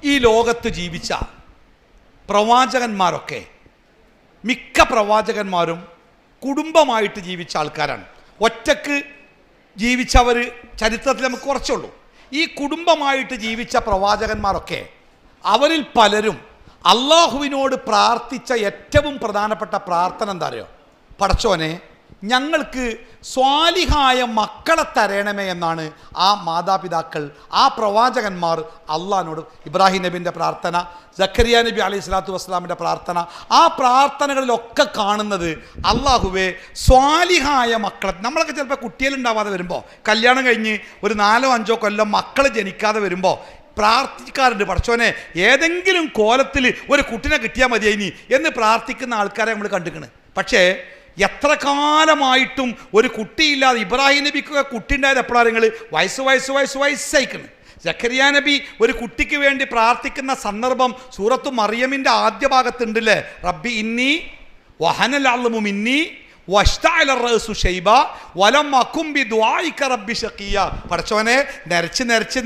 ഈ ലോകത്ത് ജീവിച്ച പ്രവാചകന്മാരൊക്കെ മിക്ക പ്രവാചകന്മാരും കുടുംബമായിട്ട് ജീവിച്ച ആൾക്കാരാണ്. ഒറ്റക്ക് ജീവിച്ചവർ ചരിത്രത്തിൽ നമുക്ക് കുറച്ചുള്ളൂ. ഈ കുടുംബമായിട്ട് ജീവിച്ച പ്രവാചകന്മാരൊക്കെ അവരിൽ പലരും അള്ളാഹുവിനോട് പ്രാർത്ഥിച്ച ഏറ്റവും പ്രധാനപ്പെട്ട പ്രാർത്ഥന എന്താ അറിയോ? പടച്ചോനെ, ഞങ്ങൾക്ക് സ്വാലിഹായ മക്കളെ തരണമേ എന്നാണ് ആ മാതാപിതാക്കൾ, ആ പ്രവാചകന്മാർ അള്ളാഹിനോട്. ഇബ്രാഹിം നബിൻ്റെ പ്രാർത്ഥന, സക്കരിയ നബി അലൈഹി സ്വലാത്തു വസ്സലാമിൻ്റെ പ്രാർത്ഥന, ആ പ്രാർത്ഥനകളിലൊക്കെ കാണുന്നത് അള്ളാഹുവേ സ്വാലിഹായ മക്കളെ. നമ്മളൊക്കെ ചിലപ്പോൾ കുട്ടികളുണ്ടാവാതെ വരുമ്പോൾ, കല്യാണം കഴിഞ്ഞ് ഒരു 4-5 കൊല്ലം മക്കൾ ജനിക്കാതെ വരുമ്പോൾ പ്രാർത്ഥിക്കാറുണ്ട്, പടച്ചോനെ ഏതെങ്കിലും കോലത്തിൽ ഒരു കുട്ടിനെ കിട്ടിയാൽ മതിയായിനി എന്ന് പ്രാർത്ഥിക്കുന്ന ആൾക്കാരെ നമ്മൾ കണ്ടിരിക്കണ്. പക്ഷേ എത്ര കാലമായിട്ടും ഒരു കുട്ടിയില്ലാതെ, ഇബ്രാഹിം നബിക്കൊക്കെ കുട്ടി ഉണ്ടായത് എപ്പോഴാണ്? നിങ്ങൾ വയസ്സായിക്കണ്. സക്കരിയ നബി ഒരു കുട്ടിക്ക് വേണ്ടി പ്രാർത്ഥിക്കുന്ന സന്ദർഭം സൂറത്തു മറിയമിൻ്റെ ആദ്യ ഭാഗത്തുണ്ടല്ലേ, റബ്ബി ഇന്നി വഹനൽ അള്മു മിന്നി വഷ്തഅല റഅസു ശൈബ വലം അകും ബിദുആഇക റബ്ബി ശഖിയ. പടച്ചോനെ നരച്ച്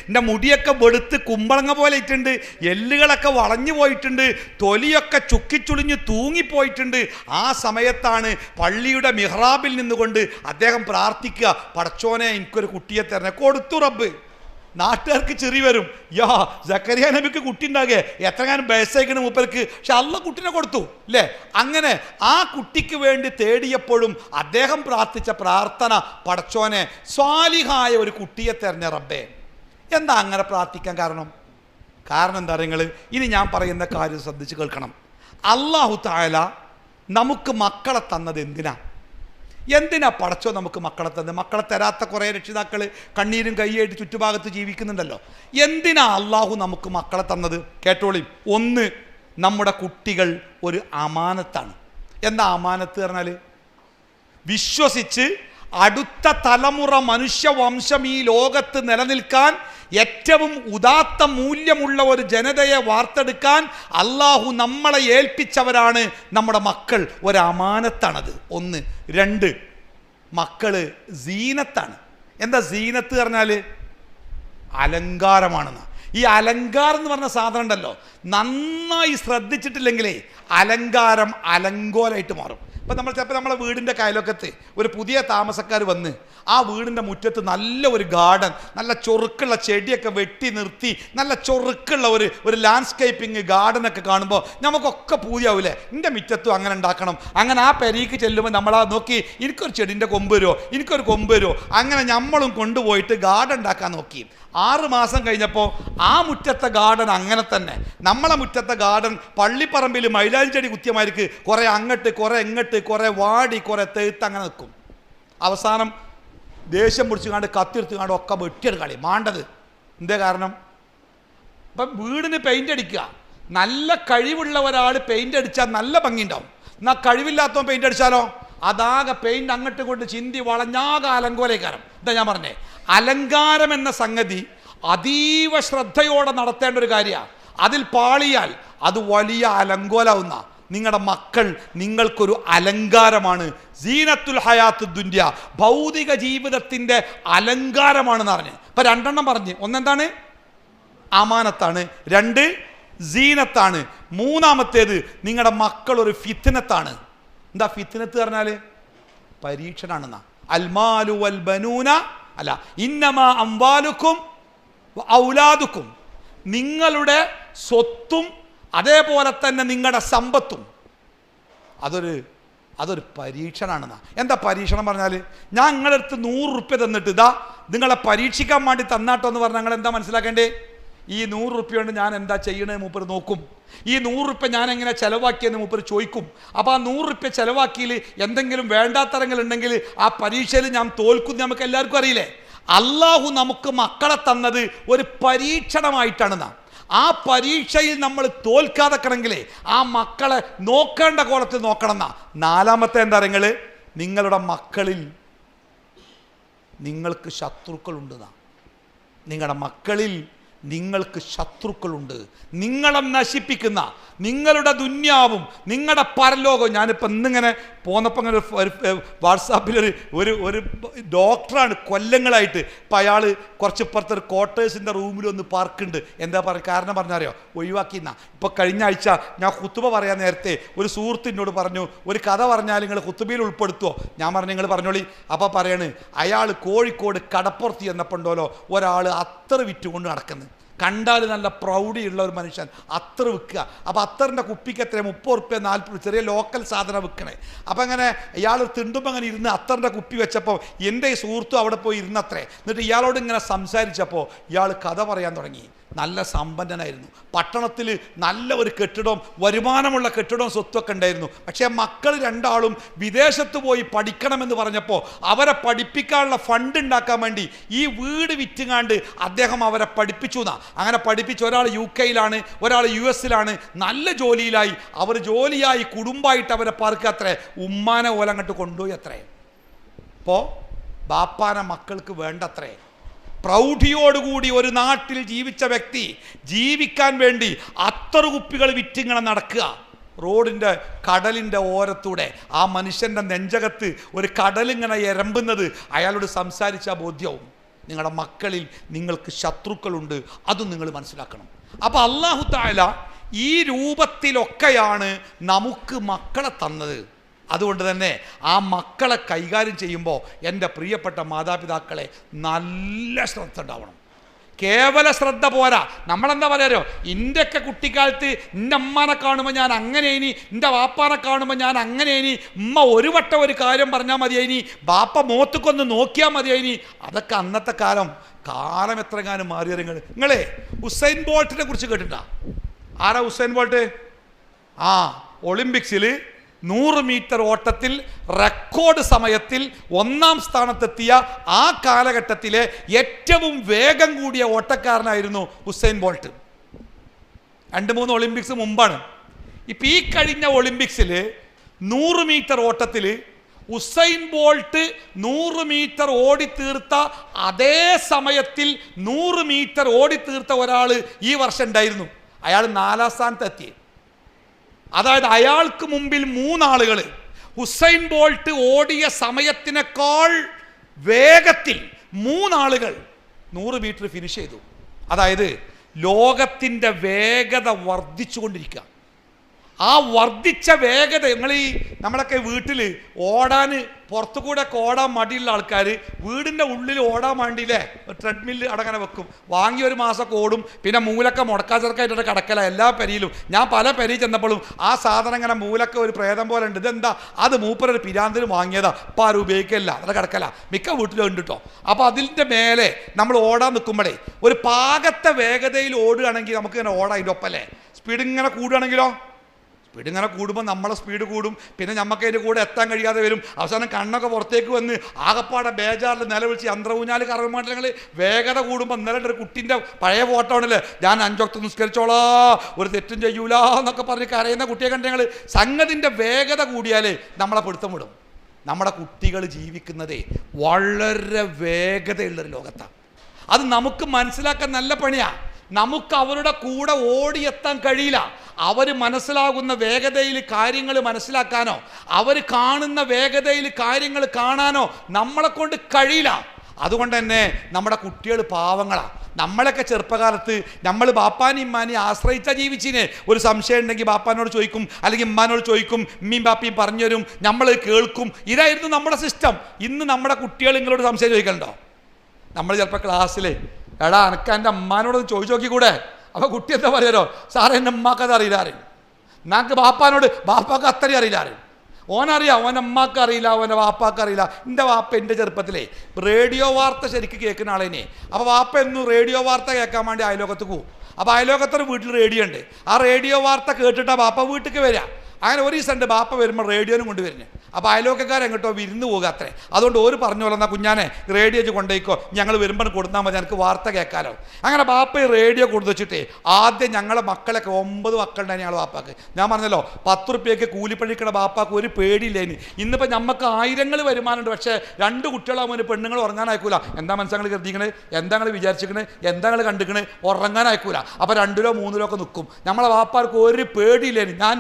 എൻ്റെ മുടിയൊക്കെ വെളുത്ത് കുമ്പളങ്ങ പോലെ ഇട്ടുണ്ട്, എല്ലുകളൊക്കെ വളഞ്ഞു പോയിട്ടുണ്ട്, തൊലിയൊക്കെ ചുക്കിച്ചുളിഞ്ഞ് തൂങ്ങിപ്പോയിട്ടുണ്ട്. ആ സമയത്താണ് പള്ളിയുടെ മിഹ്റാബിൽ നിന്നുകൊണ്ട് അദ്ദേഹം പ്രാർത്ഥിക്കുക, പടച്ചോനെ എനിക്കൊരു കുട്ടിയെ തരണേ. കൊടുത്തു റബ്ബ്. നാട്ടുകാർക്ക് ചെറി വരും, യാ സക്കരിയ നബിക്ക് കുട്ടി ഉണ്ടാകെ എത്രങ്ങാനും ബയസൈക്കണ് മൂപ്പർക്ക്, പക്ഷെ അള്ള കുട്ടിനെ കൊടുത്തു അല്ലേ. അങ്ങനെ ആ കുട്ടിക്ക് വേണ്ടി തേടിയപ്പോഴും അദ്ദേഹം പ്രാർത്ഥിച്ച പ്രാർത്ഥന, പടച്ചോനെ സ്വാലിഹായ ഒരു കുട്ടിയെ തരണേ റബ്ബേ. എന്താ അങ്ങനെ പ്രാർത്ഥിക്കാൻ കാരണം? എന്താ നിങ്ങൾ ഇനി ഞാൻ പറയുന്ന കാര്യം ശ്രദ്ധിച്ച് കേൾക്കണം. അല്ലാഹു തആല നമുക്ക് മക്കളെ തന്നത് എന്തിനാ പടച്ചോ നമുക്ക് മക്കളെ തന്നത്? മക്കളെ തരാത്ത കുറേ രക്ഷിതാക്കൾ കണ്ണീരും കൈയായിട്ട് ചുറ്റുഭാഗത്ത് ജീവിക്കുന്നുണ്ടല്ലോ. എന്തിനാ അള്ളാഹു നമുക്ക് മക്കളെ തന്നത്? കേട്ടോളി. ഒന്ന്, നമ്മുടെ കുട്ടികൾ ഒരു അമാനത്താണ്. എന്താ അമാനത്ത് പറഞ്ഞാൽ? വിശ്വസിച്ച് അടുത്ത തലമുറ മനുഷ്യവംശം ഈ ലോകത്ത് നിലനിൽക്കാൻ ഏറ്റവും ഉദാത്ത മൂല്യമുള്ള ഒരു ജനതയെ വാർത്തെടുക്കാൻ അള്ളാഹു നമ്മളെ ഏൽപ്പിച്ചവരാണ് നമ്മുടെ മക്കൾ. ഒരു അമാനത്താണത്. ഒന്ന്. രണ്ട്, മക്കള് സീനത്താണ്. എന്താ സീനത്ത് പറഞ്ഞാൽ? അലങ്കാരമാണെന്ന്. ഈ അലങ്കാരം എന്ന് പറഞ്ഞ സാധനം ഉണ്ടല്ലോ, നന്നായി ശ്രദ്ധിച്ചിട്ടില്ലെങ്കിലേ അലങ്കാരം അലങ്കോലായിട്ട് മാറും. ഇപ്പം ചിലപ്പോൾ നമ്മളെ വീടിൻ്റെ അയൽവക്കത്ത് ഒരു പുതിയ താമസക്കാർ വന്ന് ആ വീടിൻ്റെ മുറ്റത്ത് നല്ല ഒരു ഗാർഡൻ, നല്ല ചൊറുക്കുള്ള ചെടിയൊക്കെ വെട്ടി നിർത്തി നല്ല ചൊറുക്കുള്ള ഒരു ലാൻഡ്സ്കേപ്പിംഗ് ഗാർഡനൊക്കെ കാണുമ്പോൾ നമുക്കൊക്കെ പൂതിയാവില്ലേ, എൻ്റെ മുറ്റത്തും അങ്ങനെ ഉണ്ടാക്കണം. അങ്ങനെ ആ പെരീക്ക് ചെല്ലുമ്പോൾ നമ്മളാ നോക്കി, എനിക്കൊരു ചെടീൻ്റെ കൊമ്പ് വരുമോ, എനിക്കൊരു കൊമ്പ് വരുമോ, അങ്ങനെ നമ്മളും കൊണ്ടുപോയിട്ട് ഗാർഡൻ ഉണ്ടാക്കാൻ നോക്കി. 6 മാസം കഴിഞ്ഞപ്പോൾ ആ മുറ്റത്തെ ഗാർഡൻ അങ്ങനെ തന്നെ. നമ്മളെ മുറ്റത്തെ ഗാർഡൻ പള്ളിപ്പറമ്പിൽ മൈലാഞ്ചെടി കുത്തിയമാർക്ക് കുറേ അങ്ങോട്ട് കുറേ ഇങ്ങോട്ട്, കുറേ വാടി കുറേ തെഴുത്ത് അങ്ങനെ നിൽക്കും. അവസാനം ദേഷ്യം പിടിച്ചുകാണ്ട് കത്തിയെടുത്തുകാണ്ട് ഒക്കെ വെട്ടിയൊരു കളി മാണ്ടത്. എന്തേ കാരണം? ഇപ്പം വീടിന് പെയിൻ്റ് അടിക്കുക, നല്ല കഴിവുള്ള ഒരാൾ പെയിൻ്റ് അടിച്ചാൽ നല്ല ഭംഗിയുണ്ടാവും. എന്നാൽ കഴിവില്ലാത്തവൻ പെയിൻ്റ് അടിച്ചാലോ അതാകെ പെയിൻ്റ് അങ്ങോട്ട് കൊണ്ട് ചിന്തി വളഞ്ഞാകെ അലങ്കോലേക്കാരം. ഇതാ ഞാൻ പറഞ്ഞേ, അലങ്കാരം എന്ന സംഗതി അതീവ ശ്രദ്ധയോടെ നടത്തേണ്ട ഒരു കാര്യമാണ്. അതിൽ പാളിയാൽ അത് വലിയ അലങ്കോലാവുന്ന. നിങ്ങളുടെ മക്കൾ നിങ്ങൾക്കൊരു അലങ്കാരമാണ്. സീനത്തുൽ ഹയാത്തു ദുനിയ, ഭൗതിക ജീവിതത്തിൻ്റെ അലങ്കാരമാണെന്ന് പറഞ്ഞ്. ഇപ്പം 2 എണ്ണം പറഞ്ഞ്. ഒന്നെന്താണ്? അമാനത്താണ്. 2 സീനത്താണ്. 3-മത്തേത് നിങ്ങളുടെ മക്കൾ ഒരു ഫിത്നത്താണ്. എന്താ ഫിത്നത്ത് പറഞ്ഞാൽ? പരീക്ഷണാണെന്നാ. അൽമാലു വൽ ബനൂന അല്ല, ഇന്നമാ അംവാലുക്കും ഔലാദുക്കും, നിങ്ങളുടെ സ്വത്തും അതേപോലെ തന്നെ നിങ്ങളുടെ സമ്പത്തും അതൊരു പരീക്ഷണമാണെന്നാ. എന്താ പരീക്ഷണം പറഞ്ഞാൽ? ഞാൻ നിങ്ങളുടെ അടുത്ത് 100 റുപ്യ തന്നിട്ട് ഇതാ നിങ്ങളെ പരീക്ഷിക്കാൻ വേണ്ടി തന്നാട്ടോ എന്ന് പറഞ്ഞാൽ നിങ്ങൾ എന്താ മനസ്സിലാക്കേണ്ടേ? ഈ 100 റുപ്യ കൊണ്ട് ഞാൻ എന്താ ചെയ്യണേ മൂപ്പർ നോക്കും. ഈ 100 റുപ്യ ഞാൻ എങ്ങനെ ചിലവാക്കിയെന്ന് മൂപ്പർ ചോദിക്കും. അപ്പോൾ ആ 100 റുപ്യ ചിലവാക്കിയിൽ എന്തെങ്കിലും വേണ്ടാത്തരങ്ങളുണ്ടെങ്കിൽ ആ പരീക്ഷയിൽ ഞാൻ തോൽക്കും. നമുക്ക് എല്ലാവർക്കും അറിയില്ലേ? അള്ളാഹു നമുക്ക് മക്കളെ തന്നത് ഒരു പരീക്ഷണമായിട്ടാണെന്നാ. ആ പരീക്ഷയിൽ നമ്മൾ തോൽക്കാതെക്കണമെങ്കിലേ ആ മക്കളെ നോക്കേണ്ട കോലത്തിൽ നോക്കണം എന്നാ. 4-മത്തെ എന്താ നിങ്ങൾ? നിങ്ങളുടെ മക്കളിൽ നിങ്ങൾക്ക് ശത്രുക്കളുണ്ടെന്നാ. നിങ്ങളുടെ മക്കളിൽ നിങ്ങൾക്ക് ശത്രുക്കളുണ്ട്. നിങ്ങളെ നശിപ്പിക്കുന്ന, നിങ്ങളുടെ ദുന്യാവും നിങ്ങളുടെ പരലോകവും. ഞാനിപ്പോൾ ഇന്നിങ്ങനെ പോന്നപ്പോൾ അങ്ങനെ വാട്സാപ്പിലൊരു ഒരു ഡോക്ടറാണ് കൊല്ലങ്ങളായിട്ട്. ഇപ്പം അയാൾ കുറച്ച് ഇപ്പുറത്തെ ഒരു ക്വാർട്ടേഴ്സിൻ്റെ റൂമിലൊന്ന് പാർക്കുണ്ട്. എന്താ പറയുക കാരണം പറഞ്ഞറിയോ? ഒഴിവാക്കിയെന്നാ. ഇപ്പോൾ കഴിഞ്ഞ ആഴ്ച ഞാൻ ഖുത്തുബ പറയാൻ നേരത്തെ ഒരു സുഹൃത്തിനോട് പറഞ്ഞു, ഒരു കഥ പറഞ്ഞാൽ നിങ്ങൾ ഖുത്തുബയിൽ ഉൾപ്പെടുത്തുമോ? ഞാൻ പറഞ്ഞു നിങ്ങൾ പറഞ്ഞോളി. അപ്പോൾ പറയാണ്, അയാൾ കോഴിക്കോട് കടപ്പുറത്ത് ചെന്നപ്പോണ്ടോലോ ഒരാൾ അത്തർ വിറ്റുകൊണ്ട് നടക്കുന്നത് കണ്ടാൽ നല്ല പ്രൗഢിയുള്ള ഒരു മനുഷ്യൻ അത്തർ വിൽക്കുക. അപ്പോൾ അത്തറിൻ്റെ കുപ്പിക്ക് എത്ര 30 റുപ്യ 40 ചെറിയ ലോക്കൽ സാധനം വിൽക്കണേ. അപ്പം അങ്ങനെ ഇയാൾ തിണ്ടുമ്പോൾ അങ്ങനെ ഇരുന്ന് അത്തറിൻ്റെ കുപ്പി വെച്ചപ്പോൾ എൻ്റെ ഈ സുഹൃത്തും അവിടെ പോയി ഇരുന്നത്രേ. എന്നിട്ട് ഇയാളോട് ഇങ്ങനെ സംസാരിച്ചപ്പോൾ ഇയാൾ കഥ പറയാൻ തുടങ്ങി. നല്ല സമ്പന്നനായിരുന്നു, പട്ടണത്തിൽ നല്ല ഒരു കെട്ടിടവും വരുമാനമുള്ള കെട്ടിടവും സ്വത്തൊക്കെ ഉണ്ടായിരുന്നു. പക്ഷേ മക്കൾ രണ്ടാളും വിദേശത്ത് പോയി പഠിക്കണമെന്ന് പറഞ്ഞപ്പോൾ അവരെ പഠിപ്പിക്കാനുള്ള ഫണ്ട് ഉണ്ടാക്കാൻ വേണ്ടി ഈ വീട് വിറ്റുങ്ങാണ്ട് അദ്ദേഹം അവരെ പഠിപ്പിച്ചു എന്നാ. അങ്ങനെ പഠിപ്പിച്ച് ഒരാൾ UK-യിലാണ്, ഒരാൾ US-ലാണ്, നല്ല ജോലിയിലായി. അവർ ജോലിയായി കുടുംബമായിട്ട് അവരെ പാർക്ക് അത്രേ, ഉമ്മാനെ ഓലങ്ങോട്ട് കൊണ്ടുപോയി അത്രേ. ഇപ്പോൾ ബാപ്പാനെ മക്കൾക്ക് വേണ്ടത്രേ. പ്രൗഢിയോടുകൂടി ഒരു നാട്ടിൽ ജീവിച്ച വ്യക്തി ജീവിക്കാൻ വേണ്ടി അത്തറ് കുപ്പികൾ വിറ്റിങ്ങനെ നടക്കുക. റോഡിൻ്റെ കടലിൻ്റെ ഓരത്തൂടെ ആ മനുഷ്യൻ്റെ നെഞ്ചകത്ത് ഒരു കടലിങ്ങനെ എരമ്പുന്നത് അയാളോട് സംസാരിച്ച ബോധ്യവും. നിങ്ങളുടെ മക്കളിൽ നിങ്ങൾക്ക് ശത്രുക്കളുണ്ട്, അതും നിങ്ങൾ മനസ്സിലാക്കണം. അപ്പോൾ അല്ലാഹു തആല ഈ രൂപത്തിലൊക്കെയാണ് നമുക്ക് മക്കളെ തന്നത്. അതുകൊണ്ട് തന്നെ ആ മക്കളെ കൈകാര്യം ചെയ്യുമ്പോൾ എൻ്റെ പ്രിയപ്പെട്ട മാതാപിതാക്കളെ നല്ല ശ്രദ്ധ ഉണ്ടാവണം. കേവല ശ്രദ്ധ പോരാ. നമ്മളെന്താ പറയാരോ, എൻ്റെയൊക്കെ കുട്ടിക്കാലത്ത് എൻ്റെ അമ്മാനെ കാണുമ്പോൾ ഞാൻ അങ്ങനെ ഇനി, എൻ്റെ വാപ്പാനെ കാണുമ്പോൾ ഞാൻ അങ്ങനെ ഇനി, ഉമ്മ ഒരു വട്ടം ഒരു കാര്യം പറഞ്ഞാൽ മതിയായിനി, ബാപ്പ മോത്തുക്കൊന്ന് നോക്കിയാൽ മതിയായിനി. അതൊക്കെ അന്നത്തെ കാലം. കാലം എത്രങ്ങാനും മാറിയ നിങ്ങളെ ഉസൈൻ ബോൾട്ടിനെ കുറിച്ച് കേട്ടിട്ടാ? ആരാ ഉസൈൻ ബോൾട്ട്? ഒളിമ്പിക്സിൽ 100 മീറ്റർ ഓട്ടത്തിൽ റെക്കോർഡ് സമയത്തിൽ 1ാം സ്ഥാനത്തെത്തിയ ആ കാലഘട്ടത്തിലെ ഏറ്റവും വേഗം കൂടിയ ഓട്ടക്കാരനായിരുന്നു ഉസൈൻ ബോൾട്ട്. 2-3 ഒളിമ്പിക്സ് മുമ്പാണ്. ഇപ്പം ഈ കഴിഞ്ഞ ഒളിമ്പിക്സിൽ 100 മീറ്റർ ഓട്ടത്തിൽ ഉസൈൻ ബോൾട്ട് 100 മീറ്റർ ഓടിത്തീർത്ത അതേ സമയത്തിൽ 100 മീറ്റർ ഓടിത്തീർത്ത ഒരാൾ ഈ വർഷം ഉണ്ടായിരുന്നു. അയാൾ 4ാം സ്ഥാനത്തെത്തി. അതായത് അയാൾക്ക് മുമ്പിൽ 3 ആളുകൾ ഉസൈൻ ബോൾട്ട് ഓടിയ സമയത്തിനേക്കാൾ വേഗത്തിൽ 3 ആളുകൾ 100 മീറ്റർ ഫിനിഷ് ചെയ്തു. അതായത് ലോകത്തിൻ്റെ വേഗത വർദ്ധിച്ചുകൊണ്ടിരിക്കുക. ആ വർദ്ധിച്ച വേഗത നമ്മളൊക്കെ വീട്ടിൽ ഓടാൻ പുറത്തു കൂടെ ഓടാൻ മടിയുള്ള ആൾക്കാർ വീടിൻ്റെ ഉള്ളിൽ ഓടാൻ വേണ്ടിയില്ലേ ട്രെഡ്മില്ല് അടങ്ങനെ വെക്കും. വാങ്ങി ഒരു മാസമൊക്കെ ഓടും. പിന്നെ മൂലൊക്കെ മുടക്കാച്ചെറുക്കായിട്ട് കിടക്കല എല്ലാ പെരിയിലും. ഞാൻ പല പെരി ചെന്നപ്പോഴും ആ സാധനം ഇങ്ങനെ മൂലൊക്കെ ഒരു പ്രേതം പോലെ ഉണ്ട്. ഇതെന്താ? അത് മൂപ്പരൊരു പിരാന്തിന് വാങ്ങിയതാ, അപ്പോൾ ആരും ഉപയോഗിക്കില്ല, അത് കിടക്കല. മിക്ക വീട്ടിലും ഉണ്ട് കേട്ടോ. അപ്പോൾ അതിൻ്റെ മേലെ നമ്മൾ ഓടാൻ നിൽക്കുമ്പോഴേ ഒരു പാകത്തെ വേഗതയിൽ ഓടുകയാണെങ്കിൽ നമുക്ക് ഇങ്ങനെ ഓടാം. അതിൻ്റെ ഒപ്പല്ലേ സ്പീഡ് ഇങ്ങനെ കൂടുകയാണെങ്കിലോ, സ്പീഡ് ഇങ്ങനെ കൂടുമ്പോൾ നമ്മളെ സ്പീഡ് കൂടും. പിന്നെ നമുക്ക് അതിൻ്റെ കൂടെ എത്താൻ കഴിയാതെ വരും. അവസാനം കണ്ണൊക്കെ പുറത്തേക്ക് വന്ന് ആകപ്പാടെ ബേജാറിൽ നിലവിളിച്ച് യന്ത്രഊഞ്ഞാൽ കറങ്ങുമ്പോൾ വേഗത കൂടുമ്പോൾ ഇന്നലെ ഒരു കുട്ടീൻ്റെ പഴയ ഫോട്ടോ ആണല്ലേ, ഞാൻ 5 വക്ത് നിസ്കരിച്ചോളാ, ഒരു തെറ്റും ചെയ്യൂല എന്നൊക്കെ പറഞ്ഞ് കരയുന്ന കുട്ടിയെ കണ്ട് ഞങ്ങൾ. സംഗതിൻ്റെ വേഗത കൂടിയാൽ നമ്മളെ പിടുത്തം വിടും. നമ്മുടെ കുട്ടികൾ ജീവിക്കുന്നതേ വളരെ വേഗതയുള്ളൊരു ലോകത്താണ്. അത് നമുക്ക് മനസ്സിലാക്കാൻ നല്ല പണിയാണ്. നമുക്ക് അവരുടെ കൂടെ ഓടിയെത്താൻ കഴിയില്ല. അവർ മനസ്സിലാകുന്ന വേഗതയിൽ കാര്യങ്ങൾ മനസ്സിലാക്കാനോ അവർ കാണുന്ന വേഗതയിൽ കാര്യങ്ങൾ കാണാനോ നമ്മളെ കൊണ്ട് കഴിയില്ല. അതുകൊണ്ട് തന്നെ നമ്മുടെ കുട്ടികൾ പാവങ്ങളാണ്. നമ്മളൊക്കെ ചെറുപ്പകാലത്ത് നമ്മൾ ബാപ്പാനെയും ഇമ്മാനെയും ആശ്രയിച്ച ജീവിച്ചിന്. ഒരു സംശയം ഉണ്ടെങ്കിൽ ബാപ്പാനോട് ചോദിക്കും, അല്ലെങ്കിൽ ഇമ്മാനോട് ചോദിക്കും, ഉമ്മയും ബാപ്പയും പറഞ്ഞു തരും, നമ്മൾ കേൾക്കും. ഇതായിരുന്നു നമ്മുടെ സിസ്റ്റം. ഇന്ന് നമ്മുടെ കുട്ടികൾ നിങ്ങളോട് സംശയം ചോദിക്കലുണ്ടോ? നമ്മൾ ചിലപ്പോൾ ക്ലാസ്സിൽ എടാ എനിക്ക് എൻ്റെ അമ്മാനോടൊന്ന് ചോദിച്ചു നോക്കിക്കൂടെ? അപ്പോൾ കുട്ടി എന്താ പറയാരോ, സാറേ എൻ്റെ അമ്മാക്കത് അറിയില്ല അറിയും. ഞങ്ങൾക്ക് ബാപ്പാനോട് ബാപ്പാക്ക് അത്രയും അറിയില്ല അറിയും. ഓനറിയാം, ഓൻ്റെ അമ്മക്ക് അറിയില്ല, ഓൻ്റെ വാപ്പാക്ക് അറിയില്ല. എൻ്റെ വാപ്പ എൻ്റെ ചെറുപ്പത്തിലേ റേഡിയോ വാർത്ത ശരിക്കും കേൾക്കുന്ന ആളേനെ. അപ്പോൾ വാപ്പ എന്നും റേഡിയോ വാർത്ത കേൾക്കാൻ വേണ്ടി അയലോകത്ത് പോകും. അപ്പോൾ അയലോകത്തൊരു വീട്ടിൽ റേഡിയോ ഉണ്ട്. ആ റേഡിയോ വാർത്ത കേട്ടിട്ടാണ് ബാപ്പ വീട്ടിലേക്ക് വരിക. അങ്ങനെ ഒരു ദിവസം ഉണ്ട് ബാപ്പ വരുമ്പോൾ റേഡിയോനും കൊണ്ടുവരുന്നത്. അപ്പോൾ അയലോക്കക്കാരെങ്ങോട്ടോ വിരുന്ന് പോകുക അത്രേ. അതുകൊണ്ട് ഒരു പറഞ്ഞു പോലെ എന്നാൽ കുഞ്ഞാനെ റേഡിയോ കൊണ്ടുപോയിക്കോ, ഞങ്ങൾ വരുമ്പോൾ കൊടുത്താൽ മതി, എനിക്ക് വാർത്ത കേൾക്കാലോ. അങ്ങനെ ബാപ്പ റേഡിയോ കൊടുത്തു വെച്ചിട്ടേ ആദ്യം ഞങ്ങളെ മക്കളൊക്കെ 9 മക്കളുണ്ടായി ഞങ്ങൾ ബാപ്പാക്ക്. ഞാൻ പറഞ്ഞല്ലോ 10 റുപ്യക്ക് കൂലിപ്പണിക്കണ ബാപ്പാക്ക് ഒരു പേടിയില്ലേനി. ഇന്നിപ്പോൾ നമുക്ക് ആയിരങ്ങൾ വരുമാനമുണ്ട്. പക്ഷേ 2 കുട്ടികളാകുമ്പോൾ പെണ്ണുങ്ങൾ ഉറങ്ങാനായിക്കൂല. എന്താ മനസ്സങ്ങൾ കരുതിക്കണേ, എന്താ നിങ്ങൾ വിചാരിച്ചിക്കണേ, എന്താ നിങ്ങൾ കണ്ടിക്കണേ, ഉറങ്ങാനായിക്കൂല. അപ്പോൾ 2ലോ 3ലോ ഒക്കെ നിൽക്കും. നമ്മളെ ബാപ്പാർക്ക് ഒരു പേടിയില്ലേനി. ഞാൻ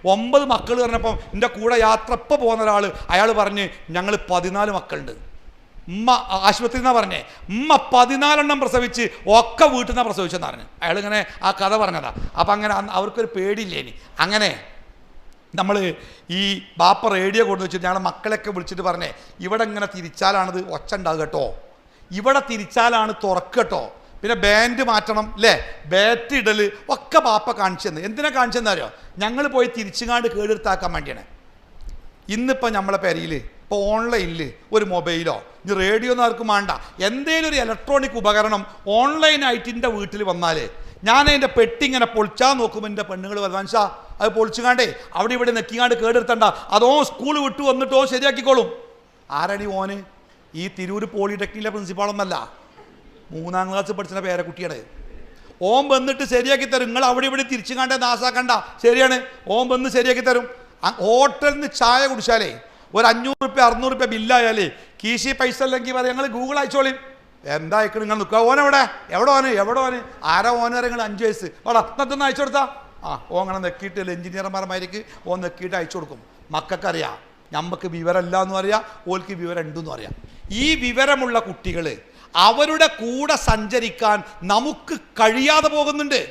9 മക്കൾ പറഞ്ഞപ്പം എൻ്റെ കൂടെ യാത്ര ഇപ്പോൾ പോകുന്ന വന്ന ഒരാൾ, അയാൾ പറഞ്ഞ് ഞങ്ങൾ 14 മക്കളുണ്ട്. ഉമ്മ ആശുപത്രിയിൽ നിന്നാണ് പറഞ്ഞേ, ഉമ്മ 14 പ്രസവിച്ച് ഒക്കെ വീട്ടിൽ നിന്നാണ് പ്രസവിച്ചെന്ന് പറഞ്ഞു. അയാളിങ്ങനെ ആ കഥ പറഞ്ഞതാ. അപ്പം അങ്ങനെ അവർക്കൊരു പേടിയില്ലേനി. അങ്ങനെ നമ്മൾ ഈ ബാപ്പ റേഡിയോ കൊണ്ടു വെച്ചിട്ട് ഞങ്ങൾ മക്കളെയൊക്കെ വിളിച്ചിട്ട് പറഞ്ഞേ, ഇവിടെ ഇങ്ങനെ തിരിച്ചാലാണിത് ഒച്ച ഉണ്ടാകുക കേട്ടോ, ഇവിടെ തിരിച്ചാലാണ് തുറക്കട്ടോ, പിന്നെ ബാൻഡ് മാറ്റണം അല്ലേ, ബാറ്റ് ഇടൽ ഒക്കെ ബാപ്പ കാണിച്ചു തന്നെ. എന്തിനാ കാണിച്ചെന്നറിയോ? ഞങ്ങൾ പോയി തിരിച്ചുകാണ്ട് കേടെടുത്താക്കാൻ വേണ്ടിയാണ്. ഇന്നിപ്പോൾ നമ്മളെ പെരയിൽ ഇപ്പോൾ ഓൺലൈനിൽ ഒരു മൊബൈലോ ഇനി റേഡിയോ ഒന്നും ആർക്കും വേണ്ട, എന്തെങ്കിലും ഒരു ഇലക്ട്രോണിക് ഉപകരണം ഓൺലൈനായിട്ട് എൻ്റെ വീട്ടിൽ വന്നാൽ ഞാൻ അതിൻ്റെ പെട്ടി ഇങ്ങനെ പൊളിച്ചാൽ നോക്കുമ്പോൾ എൻ്റെ പെണ്ണുങ്ങൾ മനസ്സാ അത് പൊളിച്ചുകാണ്ടേ അവിടെ ഇവിടെ നെക്കിങ്ങാണ്ട് കേടെടുത്തണ്ട, അതോ സ്കൂൾ വിട്ടു വന്നിട്ടോ ശരിയാക്കിക്കോളും. ആരാണ് ഈ ഓന്? ഈ തിരൂർ പോളിടെക്നിക്കിലെ പ്രിൻസിപ്പാളൊന്നല്ല, 3ാം ക്ലാസ് പഠിച്ച പേരക്കുട്ടിയുടെ. ഓൻ വന്നിട്ട് ശരിയാക്കി തരും. നിങ്ങൾ അവിടെ ഇവിടെ തിരിച്ചു കണ്ടേ നാസാക്കണ്ട, ശരിയാണ്, ഓൻ വന്ന് ശരിയാക്കി തരും. ഹോട്ടലിൽ നിന്ന് ചായ കുടിച്ചാലേ ഒരു 500 രൂപ 600 രൂപ ബില്ലായാലേ കീശി പൈസ അല്ലെങ്കിൽ പറയാം ഞങ്ങൾ ഗൂഗിൾ അയച്ചോളി. എന്താ അയക്കണം നിങ്ങൾ നിൽക്കുക, ഓനെവിടെ എവിടെ ഓന് ആരാ ഓന് വരെ നിങ്ങൾ 5 വയസ്സ് അവിടെ അത്തൊന്ന് അയച്ചു കൊടുത്താ ഓങ്ങനെ നെക്കിയിട്ട് എഞ്ചിനീയർമാരമാർക്ക് ഓൻ നെക്കിയിട്ട് അയച്ചു കൊടുക്കും. മക്കൾക്കറിയാം നമുക്ക് വിവരമില്ല എന്നും അറിയാം, ഓൽക്ക് വിവരം ഉണ്ടെന്നും അറിയാം. ഈ വിവരമുള്ള കുട്ടികൾ അവരുടെ കൂടെ സഞ്ചരിക്കാൻ നമുക്ക് കഴിയാതെ പോകുന്നുണ്ട്.